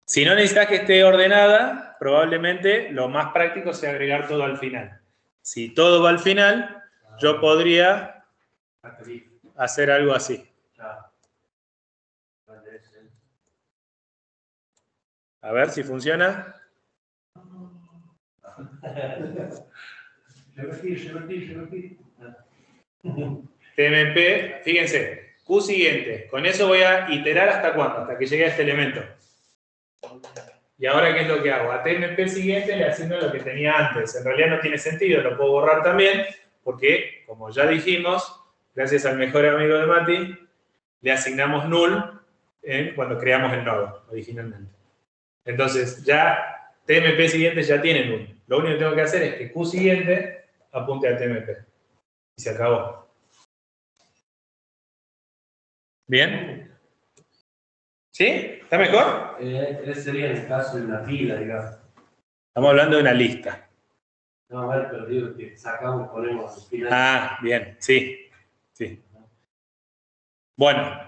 C: Si no necesitas que esté ordenada, probablemente lo más práctico sea agregar todo al final. Si todo va al final, yo podría hacer algo así. A ver si funciona.
F: Revertir.
C: TMP, fíjense, Q siguiente. Con eso voy a iterar hasta cuándo, hasta que llegue a este elemento. Y ahora, ¿qué es lo que hago? A TMP siguiente le asigno lo que tenía antes. En realidad no tiene sentido, lo puedo borrar también, porque, como ya dijimos, gracias al mejor amigo de Mati, le asignamos null cuando creamos el nodo originalmente. Entonces, ya TMP siguiente ya tiene null. Lo único que tengo que hacer es que Q siguiente apunte a TMP. Y se acabó. ¿Bien? ¿Sí? ¿Está mejor?
F: Ese sería en el caso de una fila, digamos.
C: Estamos hablando de una lista.
F: No, vale, pero digo que sacamos y ponemos al final.
C: Ah, bien, sí. Sí. Bueno.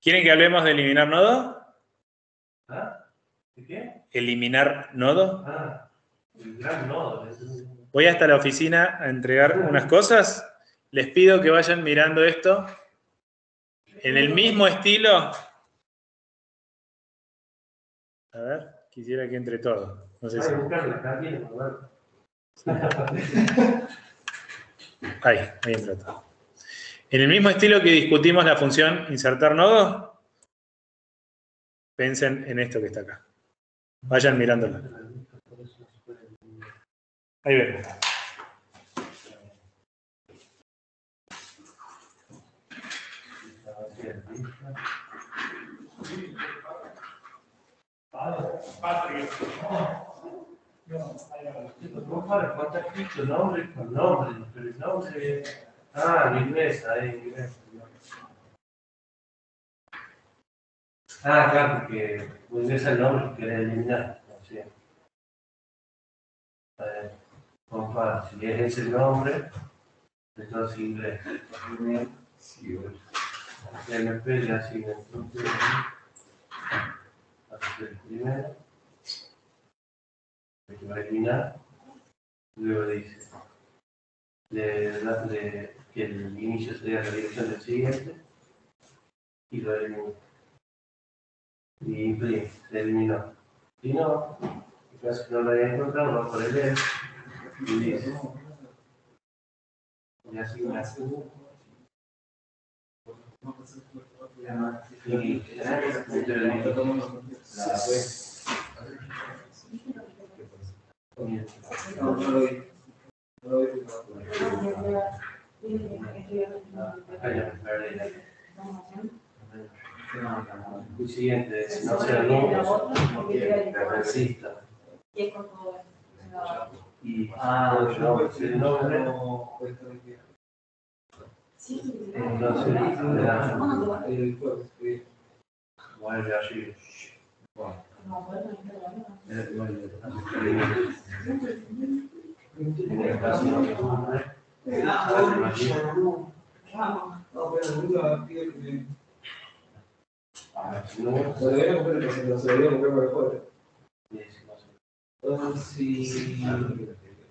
C: ¿Quieren que hablemos de eliminar nodo?
F: ¿Ah? ¿De qué?
C: ¿Eliminar nodo?
F: Ah, el gran nodo.
C: Voy hasta la oficina a entregar unas cosas. Les pido que vayan mirando esto en el mismo estilo. A ver, quisiera que entre todo. No sé si... Ahí entra todo. En el mismo estilo que discutimos la función insertar nodo, piensen en esto que está acá. Vayan mirándolo. Ahí ven.
F: ¿Cuánto has escrito? Nombre con nombre, pero el nombre... Ah, en inglés, ahí en inglés. Ah, claro, porque en inglés el nombre que querés eliminar. Sí. Compa, si es ese el nombre, entonces inglés. TMP le asigna entonces el primero, el que va a eliminar, luego dice que el inicio sería la dirección del siguiente y lo elimina. Y imprime, se eliminó. Si no, en caso que no lo haya encontrado, va por el E y dice, le asigna el siguiente, si no sea número, que resista. Y el nombre, entonces le da vuelve allí. En el caso de los nombres,
A: Se debería comprar el presente, se debería comprar por fuera. Entonces, si...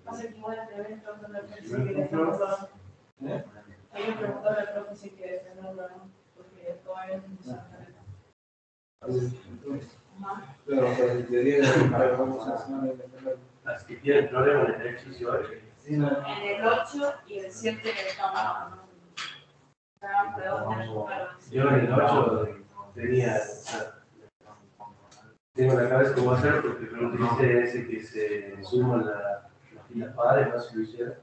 H: Hace que igual te ven preguntando al profe si quiere defenderlo. Hay que preguntarle al profe si quiere defenderlo, ¿no? Porque todavía no se sabe.
A: Claro, o sea, si te dieron para vamos a semana de defenderlo.
F: Las que tienen problemas en el ejercicio 8.
H: En el 8 y el 7 que estamos.
F: Yo en el 8 tenía. Tengo la cabeza cómo hacer porque no utilicé ese que se suma las filas padres, no se lo hiciera.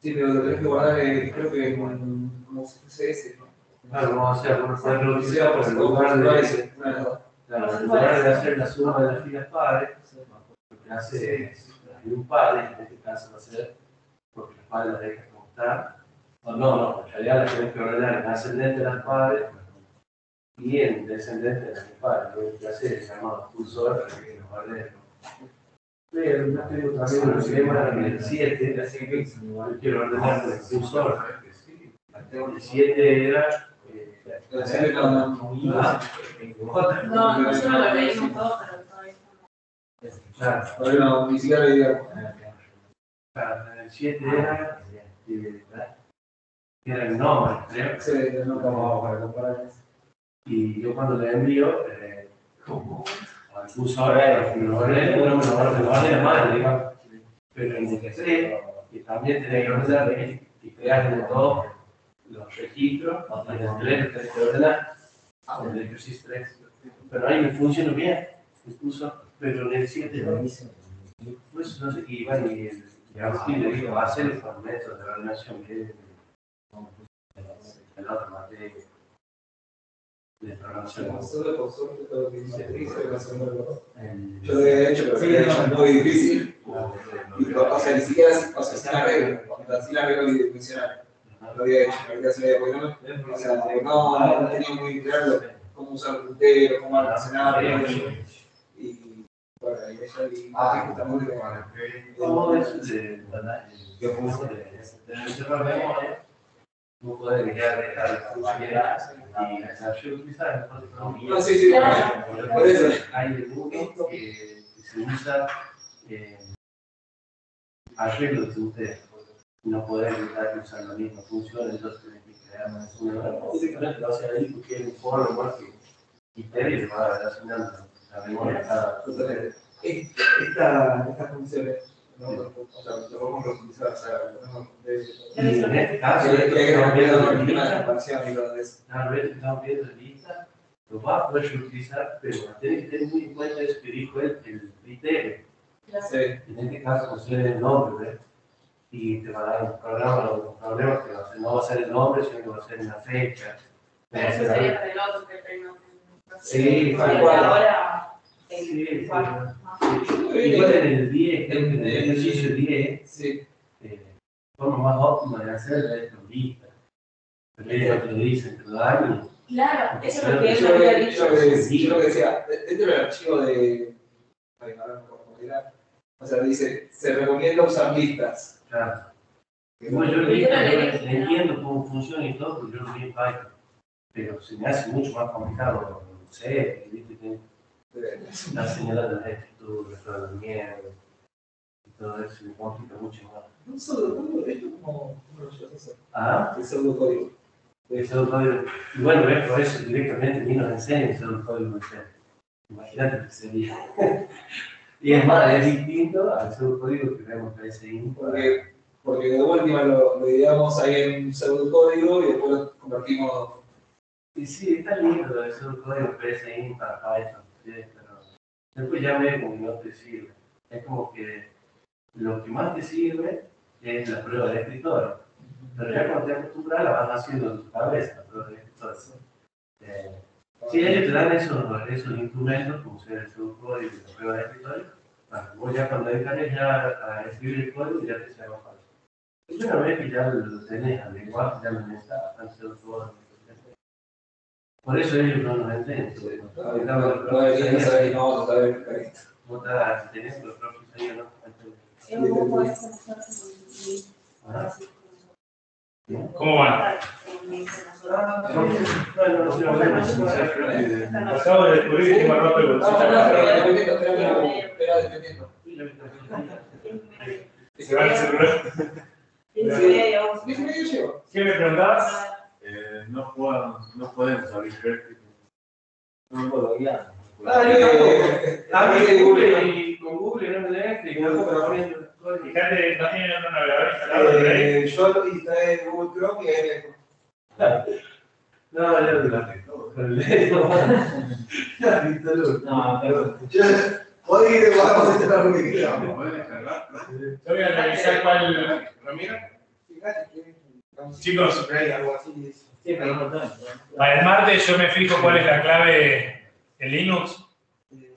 A: Sí, pero lo tenés que guardar, creo que como CSS, ¿no?
F: Claro, vamos a hacer, vamos a reutilizar por el lugar de ese. Claro, en lugar de hacer la suma de las filas padres, lo que hace es de un padre, en este caso va a ser, porque las padres las dejas como están. No, en realidad las tenés que ordenar en ascendente de las padres y en descendente de las padres. Lo que hace es llamado cursor para que nos ordene. Pero no tengo también un problema en el 7, así que yo quiero ordenar el cursor. El 7 era.
H: No, nosotros lo leímos todo, pero todavía
F: Claro,
A: Todavía no, ni siquiera le digo.
F: en el 7 era el nombre, creo.
A: Sí, no como para comparar.
F: Y yo cuando le envío, como al cursor, me lo ordena mal, digamos. Pero en DT3, que también tenés que ordenar y crear de todos los registros, y en el 3 tenés que ordenar, en el ejercicio 3. Pero ahí me funciona bien, incluso, pero en el 7 pues no sé, y bueno, y Agustín le dijo, va a hacer los métodos de ordenación que es en la otra materia de programación.
D: Solo por suerte todo lo que dice Cris es la segunda verdad. Yo de hecho lo que es muy difícil. O sea, ni siquiera sin arreglo. Sin arreglo bidimensional. Lo había hecho, ahorita se veía porque o sea, no tenía muy claro cómo usar el puntero, cómo almacenar. Y bueno, ahí ella justamente
F: Todo eso yo puse de memoria, no poder dejar la funcionalidad y yo utilizar
D: no, sí, por eso.
F: Hay algunos que se usa arreglo de ustedes. No poder evitar usar la misma función, entonces tienen que crear una nueva. Básicamente lo hace ahí porque es un foro igual que Iter y se va relacionando la memoria cada.
D: Estas funciones, ¿no? O sea, lo podemos reutilizar, o sea,
F: Y en este caso,
D: hay que romper la
F: lista,
D: última comparación y todo eso.
F: tal vez estamos viendo la lista, lo va a poder reutilizar, pero tenés que tener muy en cuenta eso que dijo él, el criterio.
D: Sí.
F: En este caso, considera el nombre, ¿ves? Y te va a dar un problema que no va a ser el nombre, sino que va a ser una fecha.
H: Pero eso sería para el otro que tengo.
F: Sí,
H: tal cual. Ahora,
F: sí.
H: igual.
F: Igual en el 10, en el ejercicio 10,
D: Sí.
F: forma más óptima de hacer es con lista. Pero ellos te lo dicen, te lo dan
H: Claro, eso es lo
D: Yo
H: que él había dicho.
D: lo que decía, dentro del archivo de. Ay, ahora no puedo mirar. O sea, dice, se recomienda usar listas.
F: Claro. Bueno, yo entiendo cómo funciona y todo, porque yo lo vi en Python. Pero se me hace mucho más complicado, no sé, ¿viste? La señal de la escritura, todo el miedo, y todo eso me complica mucho más.
D: Un pseudocódigo, esto como lo llevas a hacer.
F: Ah,
D: El pseudocódigo.
F: el pseudocódigo. Y bueno, ves, por eso directamente ni nos enseñan el pseudocódigo. Imagínate lo que sería. Y es más, es distinto al pseudocódigo que vemos en PSI.
D: Porque de última lo ideamos ahí en un pseudocódigo y después lo convertimos.
F: Y sí, está lindo el pseudocódigo PSI para Python, ¿sí? Pero después ya veo como que no te sirve. Es como que lo que más te sirve es la prueba de escritorio. Pero ya cuando te acostumbras la vas haciendo en tu cabeza, la prueba de escritorio. Si ellos te dan esos instrumentos, como sea el pseudocódigo y la prueba de escritorio, vos ya cuando entres ya a escribir el código ya te sea más fácil. Y una vez que ya lo tenés al lenguaje, ya lo necesitas bastante pseudocódigo. Por eso ellos no nos entienden.
D: No deberían saber que no vamos a saber esto.
F: Vos tenés los propios ahí, ¿no?
H: Es un poco eso.
C: ¿Cómo van? Acabo de descubrir que me rompe el bolsillo. ¿Se va el celular? ¿Qué me preguntabas?
A: No podemos abrir crédito.
D: No puedo guiar.
F: A mí con Google no me deja y no puedo abrir el código.
C: Fíjate, ¿no tienen otro navegador instalado por ahí?
D: Yo lo instalé en Google Chrome y ahí
F: No, yo no lo tengo.
D: No, pero podés ir, vamos a instalar lo que queramos.
C: Yo voy a revisar cuál.
A: Ramiro.
D: Fíjate que
C: Chicos,
D: algo así.
C: para el martes yo me fijo cuál es la clave en Linux.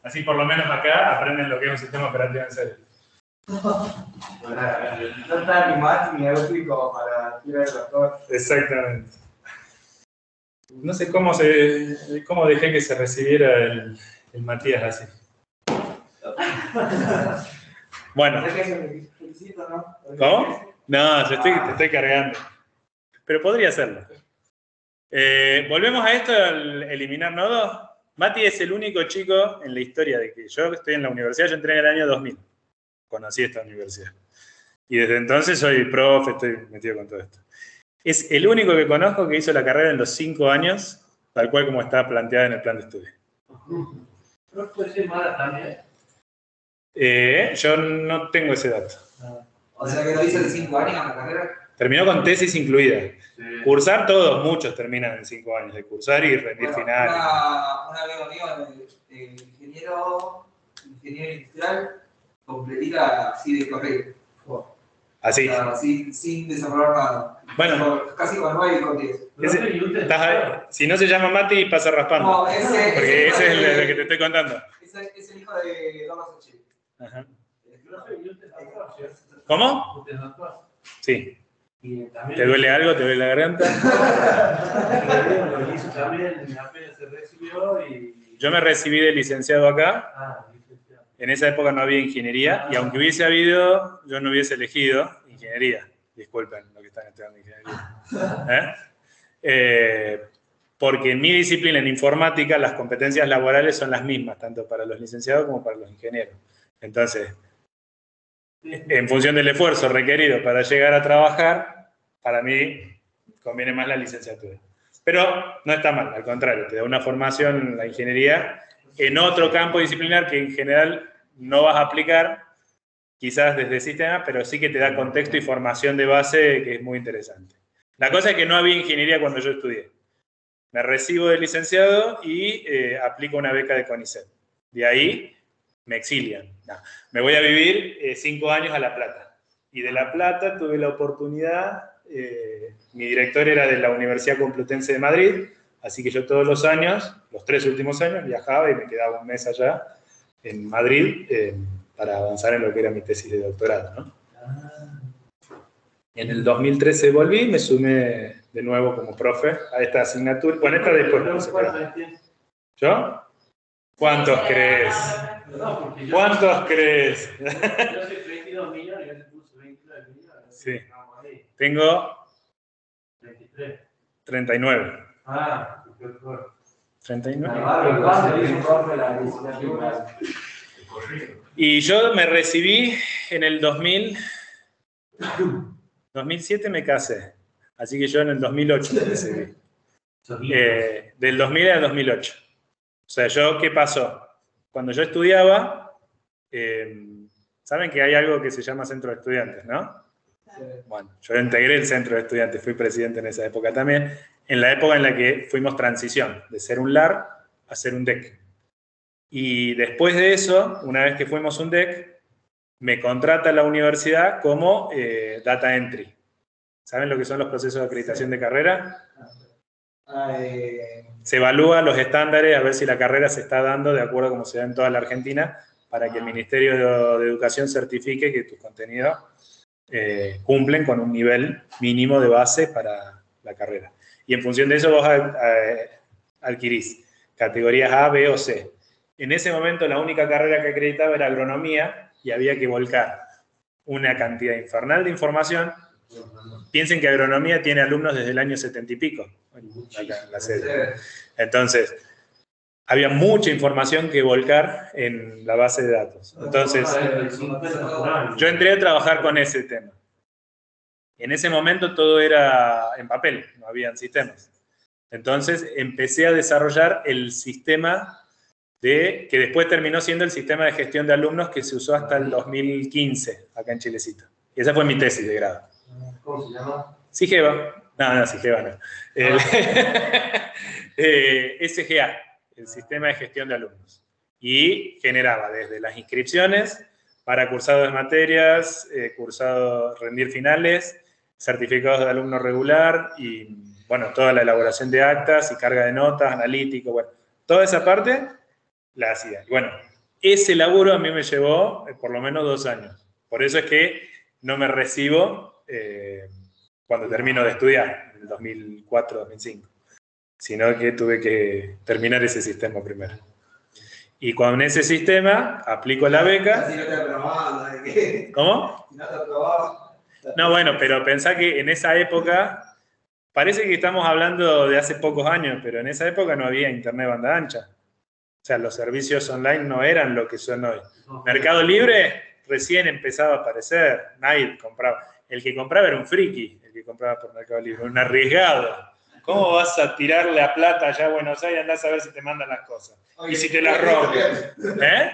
C: Así por lo menos acá aprenden lo que es un sistema operativo en serio.
D: No está ni más ni eléctrico para tirar el doctor.
C: Exactamente. No sé cómo dejé que se recibiera el Matías así. Bueno. ¿Cómo? No, te estoy cargando. Pero podría hacerlo. Volvemos a esto, al eliminar nodos. Mati es el único chico en la historia de que yo estoy en la universidad, yo entré en el año 2000. Conocí esta universidad. Y desde entonces soy profe, estoy metido con todo esto. Es el único que conozco que hizo la carrera en los 5 años, tal cual como está planteada en el plan de estudio.
F: ¿No puede ser mala también?
C: Yo no tengo ese dato.
F: No.
D: O sea que no hizo de 5 años la carrera.
C: Terminó con tesis incluida.
F: Sí.
C: Cursar todos, muchos terminan en 5 años de cursar y rendir
D: Bueno,
C: final.
D: Un amigo mío, ingeniero industrial, completita así de correo.
C: Así.
D: O sea, sin desarrollar nada.
C: Bueno.
D: Casi con 9 y con 10.
C: Estás ahí. Si no se llama Mati, pasa raspando.
D: No, ese
C: Porque ese es el que te estoy contando.
D: Ese es el hijo de Lomas Ochil.
C: Ajá. ¿Cómo?
F: ¿Usted es doctor?
C: Sí.
F: Y también
C: ¿Te duele algo? ¿Te duele la garganta?
F: lo hizo también, apenas se recibió y...
C: Yo me recibí de licenciado acá.
F: Ah, licenciado.
C: En esa época no había ingeniería. Y aunque hubiese habido, yo no hubiese elegido ingeniería. Disculpen los que están estudiando ingeniería. Porque en mi disciplina, en informática, las competencias laborales son las mismas, tanto para los licenciados como para los ingenieros. Entonces, en función del esfuerzo requerido para llegar a trabajar, para mí conviene más la licenciatura. Pero no está mal, al contrario, te da una formación en la ingeniería en otro campo disciplinar que en general no vas a aplicar, quizás desde sistema, pero sí que te da contexto y formación de base que es muy interesante. La cosa es que no había ingeniería cuando yo estudié. Me recibo de licenciado y aplico una beca de CONICET. De ahí me exilian. No, me voy a vivir 5 años a La Plata. Y de La Plata tuve la oportunidad, mi director era de la Universidad Complutense de Madrid, así que yo todos los años, los 3 últimos años, viajaba y me quedaba un mes allá en Madrid para avanzar en lo que era mi tesis de doctorado, ¿no? En el 2013 volví y me sumé de nuevo como profe a esta asignatura. Bueno, esta después. No sé, ¿yo? ¿Cuántos crees? ¿Cuántos crees?
F: Yo soy 22 millones, yo le puse 29 millones.
C: Sí. Tengo
F: 23.
C: 39.
F: Ah, qué fuerte.
C: 39.
F: Y
C: Y yo me recibí en el 2007 me casé. Así que yo en el 2008 me recibí. Del 2000 al 2008. O sea, ¿qué pasó? Cuando yo estudiaba, saben que hay algo que se llama centro de estudiantes, ¿no? Bueno, yo integré el centro de estudiantes, fui presidente en esa época también, en la época en la que fuimos transición, de ser un LAR a ser un DEC. Y después de eso, una vez que fuimos un DEC, me contrata la universidad como Data Entry. ¿Saben lo que son los procesos de acreditación de carrera? Se evalúan los estándares a ver si la carrera se está dando de acuerdo a como se da en toda la Argentina para que el Ministerio de Educación certifique que tus contenidos cumplen con un nivel mínimo de base para la carrera. Y en función de eso vos adquirís categorías A, B o C. En ese momento la única carrera que acreditaba era agronomía y había que volcar una cantidad infernal de información. Piensen que agronomía tiene alumnos desde el año 70 y pico, acá en la sede. Entonces, había mucha información que volcar en la base de datos. Entonces, yo entré a trabajar con ese tema. En ese momento todo era en papel, no habían sistemas. Entonces, empecé a desarrollar el sistema que después terminó siendo el sistema de gestión de alumnos que se usó hasta el 2015 acá en Chilecito. Y esa fue mi tesis de grado.
F: ¿Cómo se llama?
C: SIGEVA. No, SIGEVA no. SGA, el sistema de gestión de alumnos. Y generaba desde las inscripciones para cursados de materias, cursados rendir finales, certificados de alumno regular y, bueno, toda la elaboración de actas y carga de notas, analítico, bueno, toda esa parte la hacía. Y bueno, ese laburo a mí me llevó por lo menos 2 años. Por eso es que no me recibo cuando termino de estudiar, en el 2004-2005, sino que tuve que terminar ese sistema primero. Y con ese sistema aplico la beca.
D: Si no te aprobaba, ¿de qué?
C: ¿Cómo?
D: Si no te aprobaba.
C: No, bueno, pero pensá que en esa época, parece que estamos hablando de hace pocos años, pero en esa época no había internet banda ancha. O sea, los servicios online no eran lo que son hoy. Mercado Libre recién empezaba a aparecer, nadie compraba. El que compraba era un friki, el que compraba por Mercado Libre, un arriesgado. ¿Cómo vas a tirarle a plata allá a Buenos Aires y andás a ver si te mandan las cosas? Y si te las rompen. ¿Eh?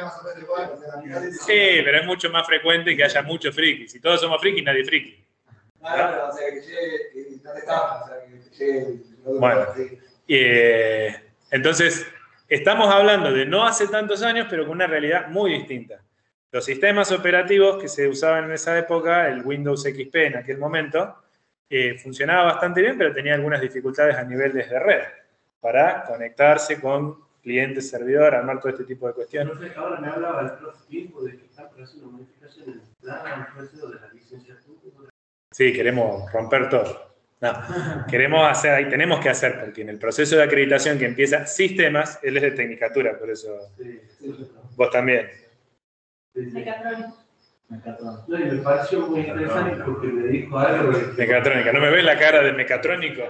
D: sabe más o menos igual, o sea, la mitad es...
C: Sí, pero es mucho más frecuente que haya muchos frikis. Si todos somos frikis, nadie es friki.
D: No, pero, o sea, que llegue, que no te estafa, o sea, que llegue...
C: Bueno. Entonces, estamos hablando de no hace tantos años, pero con una realidad muy distinta. Los sistemas operativos que se usaban en esa época, el Windows XP en aquel momento, funcionaba bastante bien, pero tenía algunas dificultades a nivel desde red para conectarse con cliente, servidor, armar todo este tipo de cuestiones.
F: Profe, ahora me hablaba el profe mismo de que están haciendo modificaciones en el plan, proceso de la licenciatura.
C: Sí, queremos romper todo. No, queremos hacer, ahí tenemos que hacer, porque en el proceso de acreditación que empieza sistemas, él es de tecnicatura, por eso vos también.
H: Mecatrónico.
F: No, y me pareció muy interesante porque me dijo algo de...
C: Mecatrónica, ¿no me ves la cara de mecatrónico?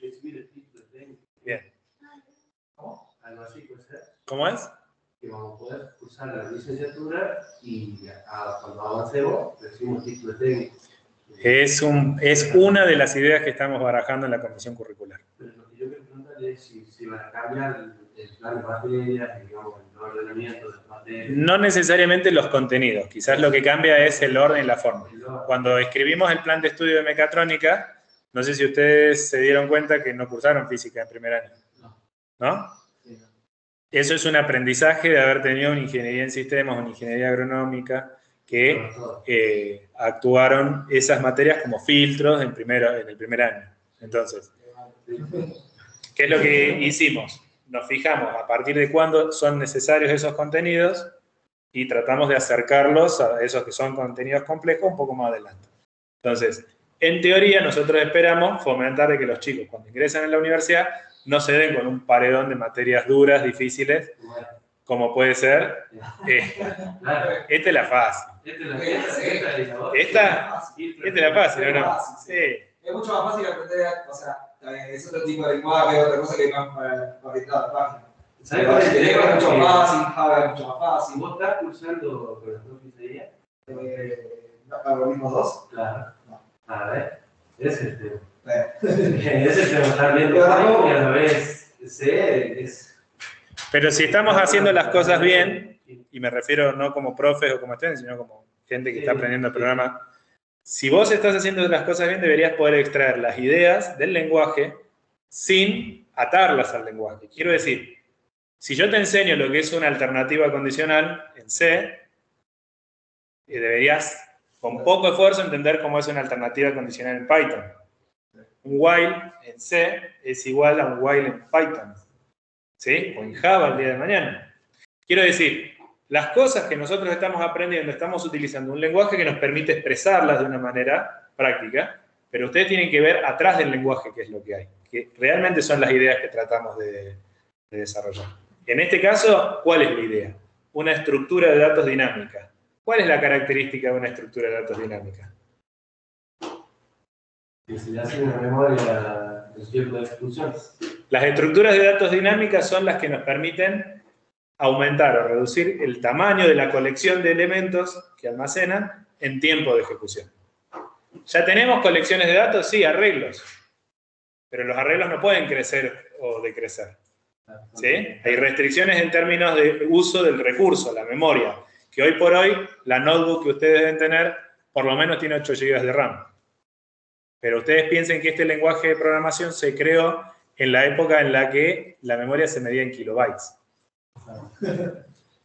F: Recibir el título de técnico.
C: Bien.
F: Algo así puede ser.
C: ¿Cómo es?
F: Que vamos a poder cursar la licenciatura y cuando avancemos recibimos el título de técnico.
C: Es una de las ideas que estamos barajando en la comisión curricular.
F: Pero lo que yo quiero preguntarle es si van a cambiar el plan de materias, digamos, el ordenamiento de las materias.
C: No necesariamente los contenidos, quizás lo que cambia es el orden y la forma. Cuando escribimos el plan de estudio de mecatrónica, no sé si ustedes se dieron cuenta que no cursaron física en primer año. ¿No? Eso es un aprendizaje de haber tenido una ingeniería en sistemas, una ingeniería agronómica, que actuaron esas materias como filtros en el primer año. Entonces, ¿qué es lo que hicimos? Nos fijamos a partir de cuándo son necesarios esos contenidos y tratamos de acercarlos a esos que son contenidos complejos un poco más adelante. Entonces, en teoría, nosotros esperamos fomentar de que los chicos, cuando ingresan a la universidad, no se den con un paredón de materias duras, difíciles, como puede ser. Esta es la fácil. Esta es la fácil, ¿no? Sí.
D: Es mucho más fácil aprender, o sea, es otro tipo de lenguaje, otra cosa que más para orientar la página. Es mucho más fácil, Java es mucho más fácil.
F: ¿Vos estás cursando con la profe
D: ¿Para los mismos dos?
F: Claro.
D: No.
F: A ver, ese es el tema. Ese es el tema, estar viendo y a la vez es...
C: Pero si estamos haciendo las cosas bien, y me refiero no como profes o como estudiantes, sino como gente que está aprendiendo el programa, si vos estás haciendo las cosas bien, deberías poder extraer las ideas del lenguaje sin atarlas al lenguaje. Quiero decir, si yo te enseño lo que es una alternativa condicional en C, deberías con poco esfuerzo entender cómo es una alternativa condicional en Python. Un while en C es igual a un while en Python. ¿Sí? O en Java el día de mañana. Quiero decir, las cosas que nosotros estamos aprendiendo, estamos utilizando un lenguaje que nos permite expresarlas de una manera práctica, pero ustedes tienen que ver atrás del lenguaje qué es lo que hay, que realmente son las ideas que tratamos de desarrollar. En este caso, ¿cuál es la idea? Una estructura de datos dinámica. ¿Cuál es la característica de una estructura de datos dinámica?
F: Que se le hace una memoria de cierta ejecución.
C: Las estructuras de datos dinámicas son las que nos permiten aumentar o reducir el tamaño de la colección de elementos que almacenan en tiempo de ejecución. ¿Ya tenemos colecciones de datos? Sí, arreglos. Pero los arreglos no pueden crecer o decrecer. ¿Sí? Hay restricciones en términos de uso del recurso, la memoria, que hoy por hoy la notebook que ustedes deben tener por lo menos tiene 8 GB de RAM. Pero ustedes piensen que este lenguaje de programación se creó en la época en la que la memoria se medía en kilobytes.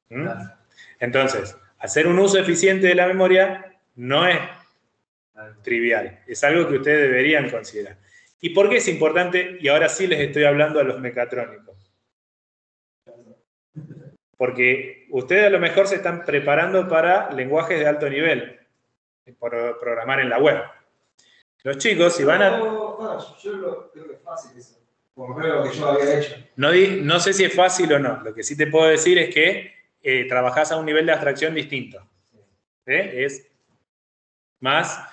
C: ¿Mm? Entonces, hacer un uso eficiente de la memoria no es trivial, es algo que ustedes deberían considerar. ¿Y por qué es importante? Y ahora sí les estoy hablando a los mecatrónicos. Porque ustedes a lo mejor se están preparando para lenguajes de alto nivel, por programar en la web. Los chicos, si van a...
D: Yo creo que es fácil eso. Por lo menos lo que yo había hecho.
C: No sé si es fácil o no. Lo que sí te puedo decir es que trabajás a un nivel de abstracción distinto. Es más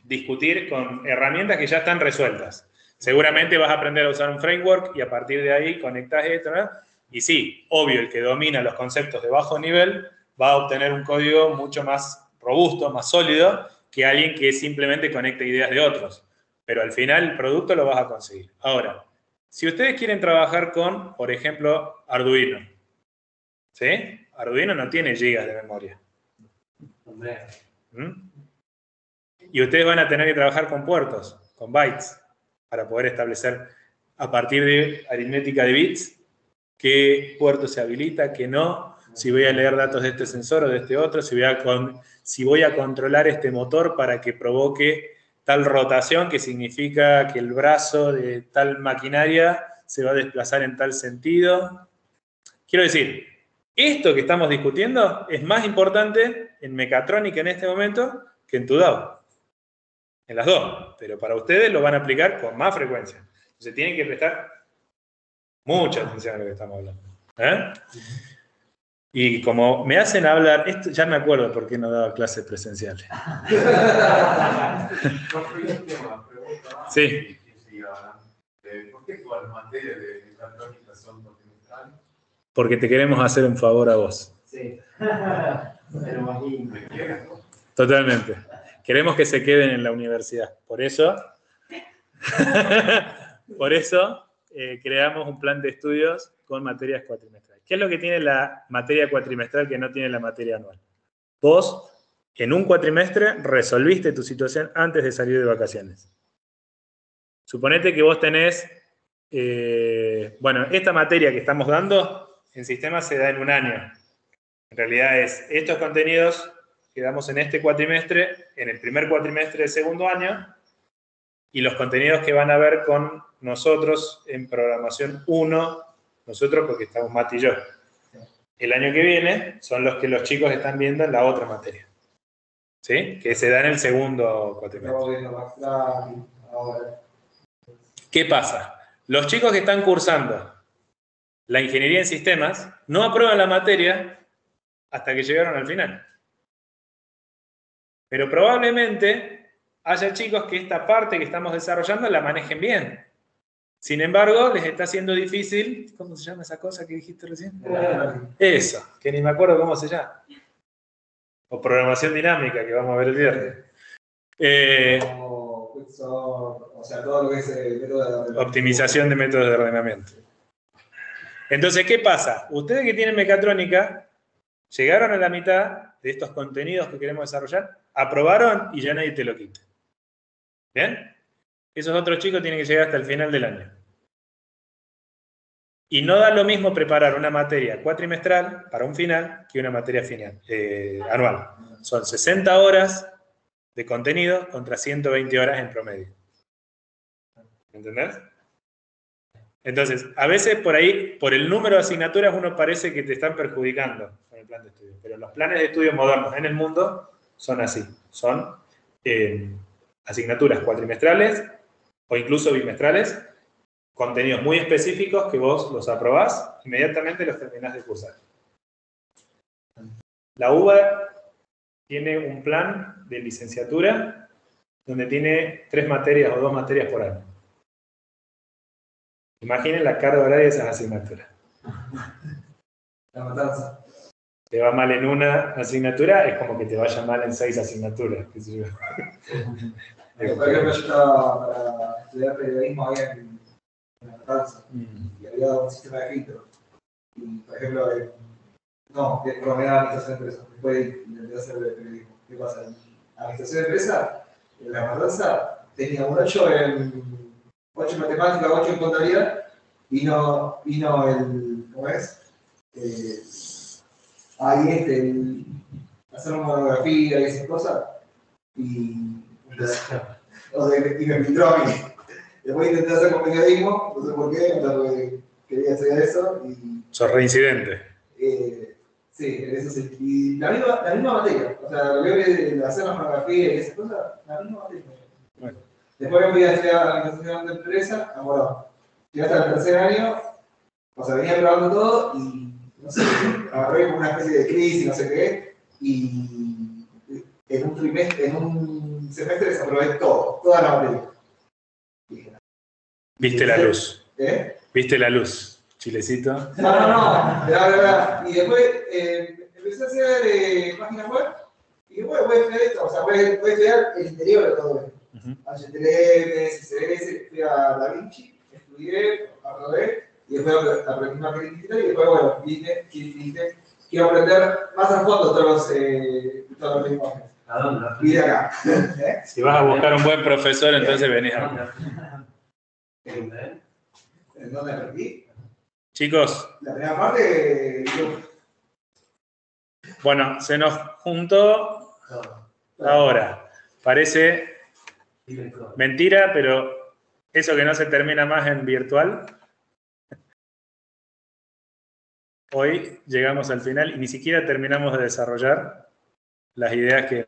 C: discutir con herramientas que ya están resueltas. Seguramente vas a aprender a usar un framework y a partir de ahí conectás esto, ¿no? Y sí, obvio, el que domina los conceptos de bajo nivel va a obtener un código mucho más robusto, más sólido, que alguien que simplemente conecta ideas de otros. Pero al final el producto lo vas a conseguir. Ahora, si ustedes quieren trabajar con, por ejemplo, Arduino, ¿Sí? Arduino no tiene gigas de memoria. ¿Mm? Y ustedes van a tener que trabajar con puertos, con bytes, para poder establecer a partir de aritmética de bits qué puerto se habilita, qué no, si voy a leer datos de este sensor o de este otro, si voy a controlar este motor para que provoque tal rotación, que significa que el brazo de tal maquinaria se va a desplazar en tal sentido. Quiero decir, esto que estamos discutiendo es más importante en mecatrónica en este momento que en TUDAO. En las dos, pero para ustedes lo van a aplicar con más frecuencia. Entonces tienen que prestar mucha atención a lo que estamos hablando. ¿Eh? Y como me hacen hablar, esto ya me acuerdo por qué no daba clases presenciales. Sí.
A: ¿Por qué todas las materias de mecatrónica son continentales?
C: Porque te queremos hacer un favor a vos.
F: Sí. Pero imagínate.
C: Totalmente. Queremos que se queden en la universidad. Por eso creamos un plan de estudios con materias cuatrimestrales. ¿Qué es lo que tiene la materia cuatrimestral que no tiene la materia anual? Vos, en un cuatrimestre, resolviste tu situación antes de salir de vacaciones. Suponete que vos tenés, esta materia que estamos dando en sistemas se da en un año. En realidad es estos contenidos que damos en este cuatrimestre, en el primer cuatrimestre del segundo año, y los contenidos que van a ver con nosotros en programación 1, nosotros porque estamos Mati y yo. El año que viene son los que los chicos están viendo en la otra materia. ¿Sí? Que se da en el segundo cuatrimestre. ¿Qué pasa? Los chicos que están cursando la ingeniería en sistemas no aprueban la materia hasta que llegaron al final. Pero probablemente haya chicos que esta parte que estamos desarrollando la manejen bien. Sin embargo, les está siendo difícil. ¿Cómo se llama esa cosa que dijiste recién? Eso, que ni me acuerdo cómo se llama. O programación dinámica, que vamos a ver el viernes.
D: O sea, todo lo que es método de ordenamiento.
C: Optimización de métodos de ordenamiento. Entonces, ¿qué pasa? Ustedes que tienen mecatrónica, llegaron a la mitad de estos contenidos que queremos desarrollar, aprobaron y ya nadie te lo quita. ¿Bien? Esos otros chicos tienen que llegar hasta el final del año. Y no da lo mismo preparar una materia cuatrimestral para un final que una materia final, anual. Son 60 horas de contenido contra 120 horas en promedio. ¿Entendés? Entonces, a veces por ahí, por el número de asignaturas, uno parece que te están perjudicando con el plan de estudio. Pero los planes de estudio modernos en el mundo son así. Son asignaturas cuatrimestrales o incluso bimestrales, contenidos muy específicos que vos los aprobás, inmediatamente los terminás de cursar. La UBA tiene un plan de licenciatura donde tiene 3 materias o 2 materias por año. Imaginen la carga horaria de esas asignaturas.
D: La matanza.
C: Te va mal en una asignatura, es como que te vaya mal en 6 asignaturas. ¿Qué sé yo?
D: Por ejemplo, yo estaba para estudiar periodismo ahí en La Matanza y había un sistema de filtro. Y, por ejemplo, me da administración de empresas. Después intenté hacer periodismo. ¿Qué pasa? En administración de empresas, en La Matanza, tenía un 8 en 8 en matemática, 8 en contabilidad, vino el, ¿cómo es? Hacer una monografía y esas cosas, y me filtró a mí. Después intenté hacer con periodismo, no sé por qué, porque quería estudiar eso, y...
C: Sos reincidente.
D: Sí, eso sí. Y la misma materia, o sea, veo que hacer la monografía y esas cosas, la misma materia.
C: Bueno.
D: Después me fui a estudiar la administración de empresa, ahora, llegué hasta el tercer año, o sea, venía probando todo y, no sé, agarré como una especie de crisis, no sé qué, y en un semestre desaprobé toda la materia.
C: ¿Viste la luz?
D: ¿Eh?
C: ¿Viste la luz, Chilecito?
D: No, y después empecé a hacer páginas web, y bueno, voy a estudiar esto, o sea, voy a estudiar el interior de todo esto. HTML, CSS, fui a DaVinci, estudié, aprobé, y después aprendí marketing digital, y después, bueno, dije, quiero aprender más a fondo todos los lenguajes.
F: ¿A dónde?
D: Y de acá.
C: Si vas a buscar un buen profesor, entonces venís
F: ¿A
C: acá.
F: dónde?
D: ¿En dónde aprendí?
C: Chicos,
D: La primera parte,
C: bueno, se nos juntó ahora. Parece mentira, pero eso que no se termina más en virtual. Hoy llegamos al final y ni siquiera terminamos de desarrollar las ideas que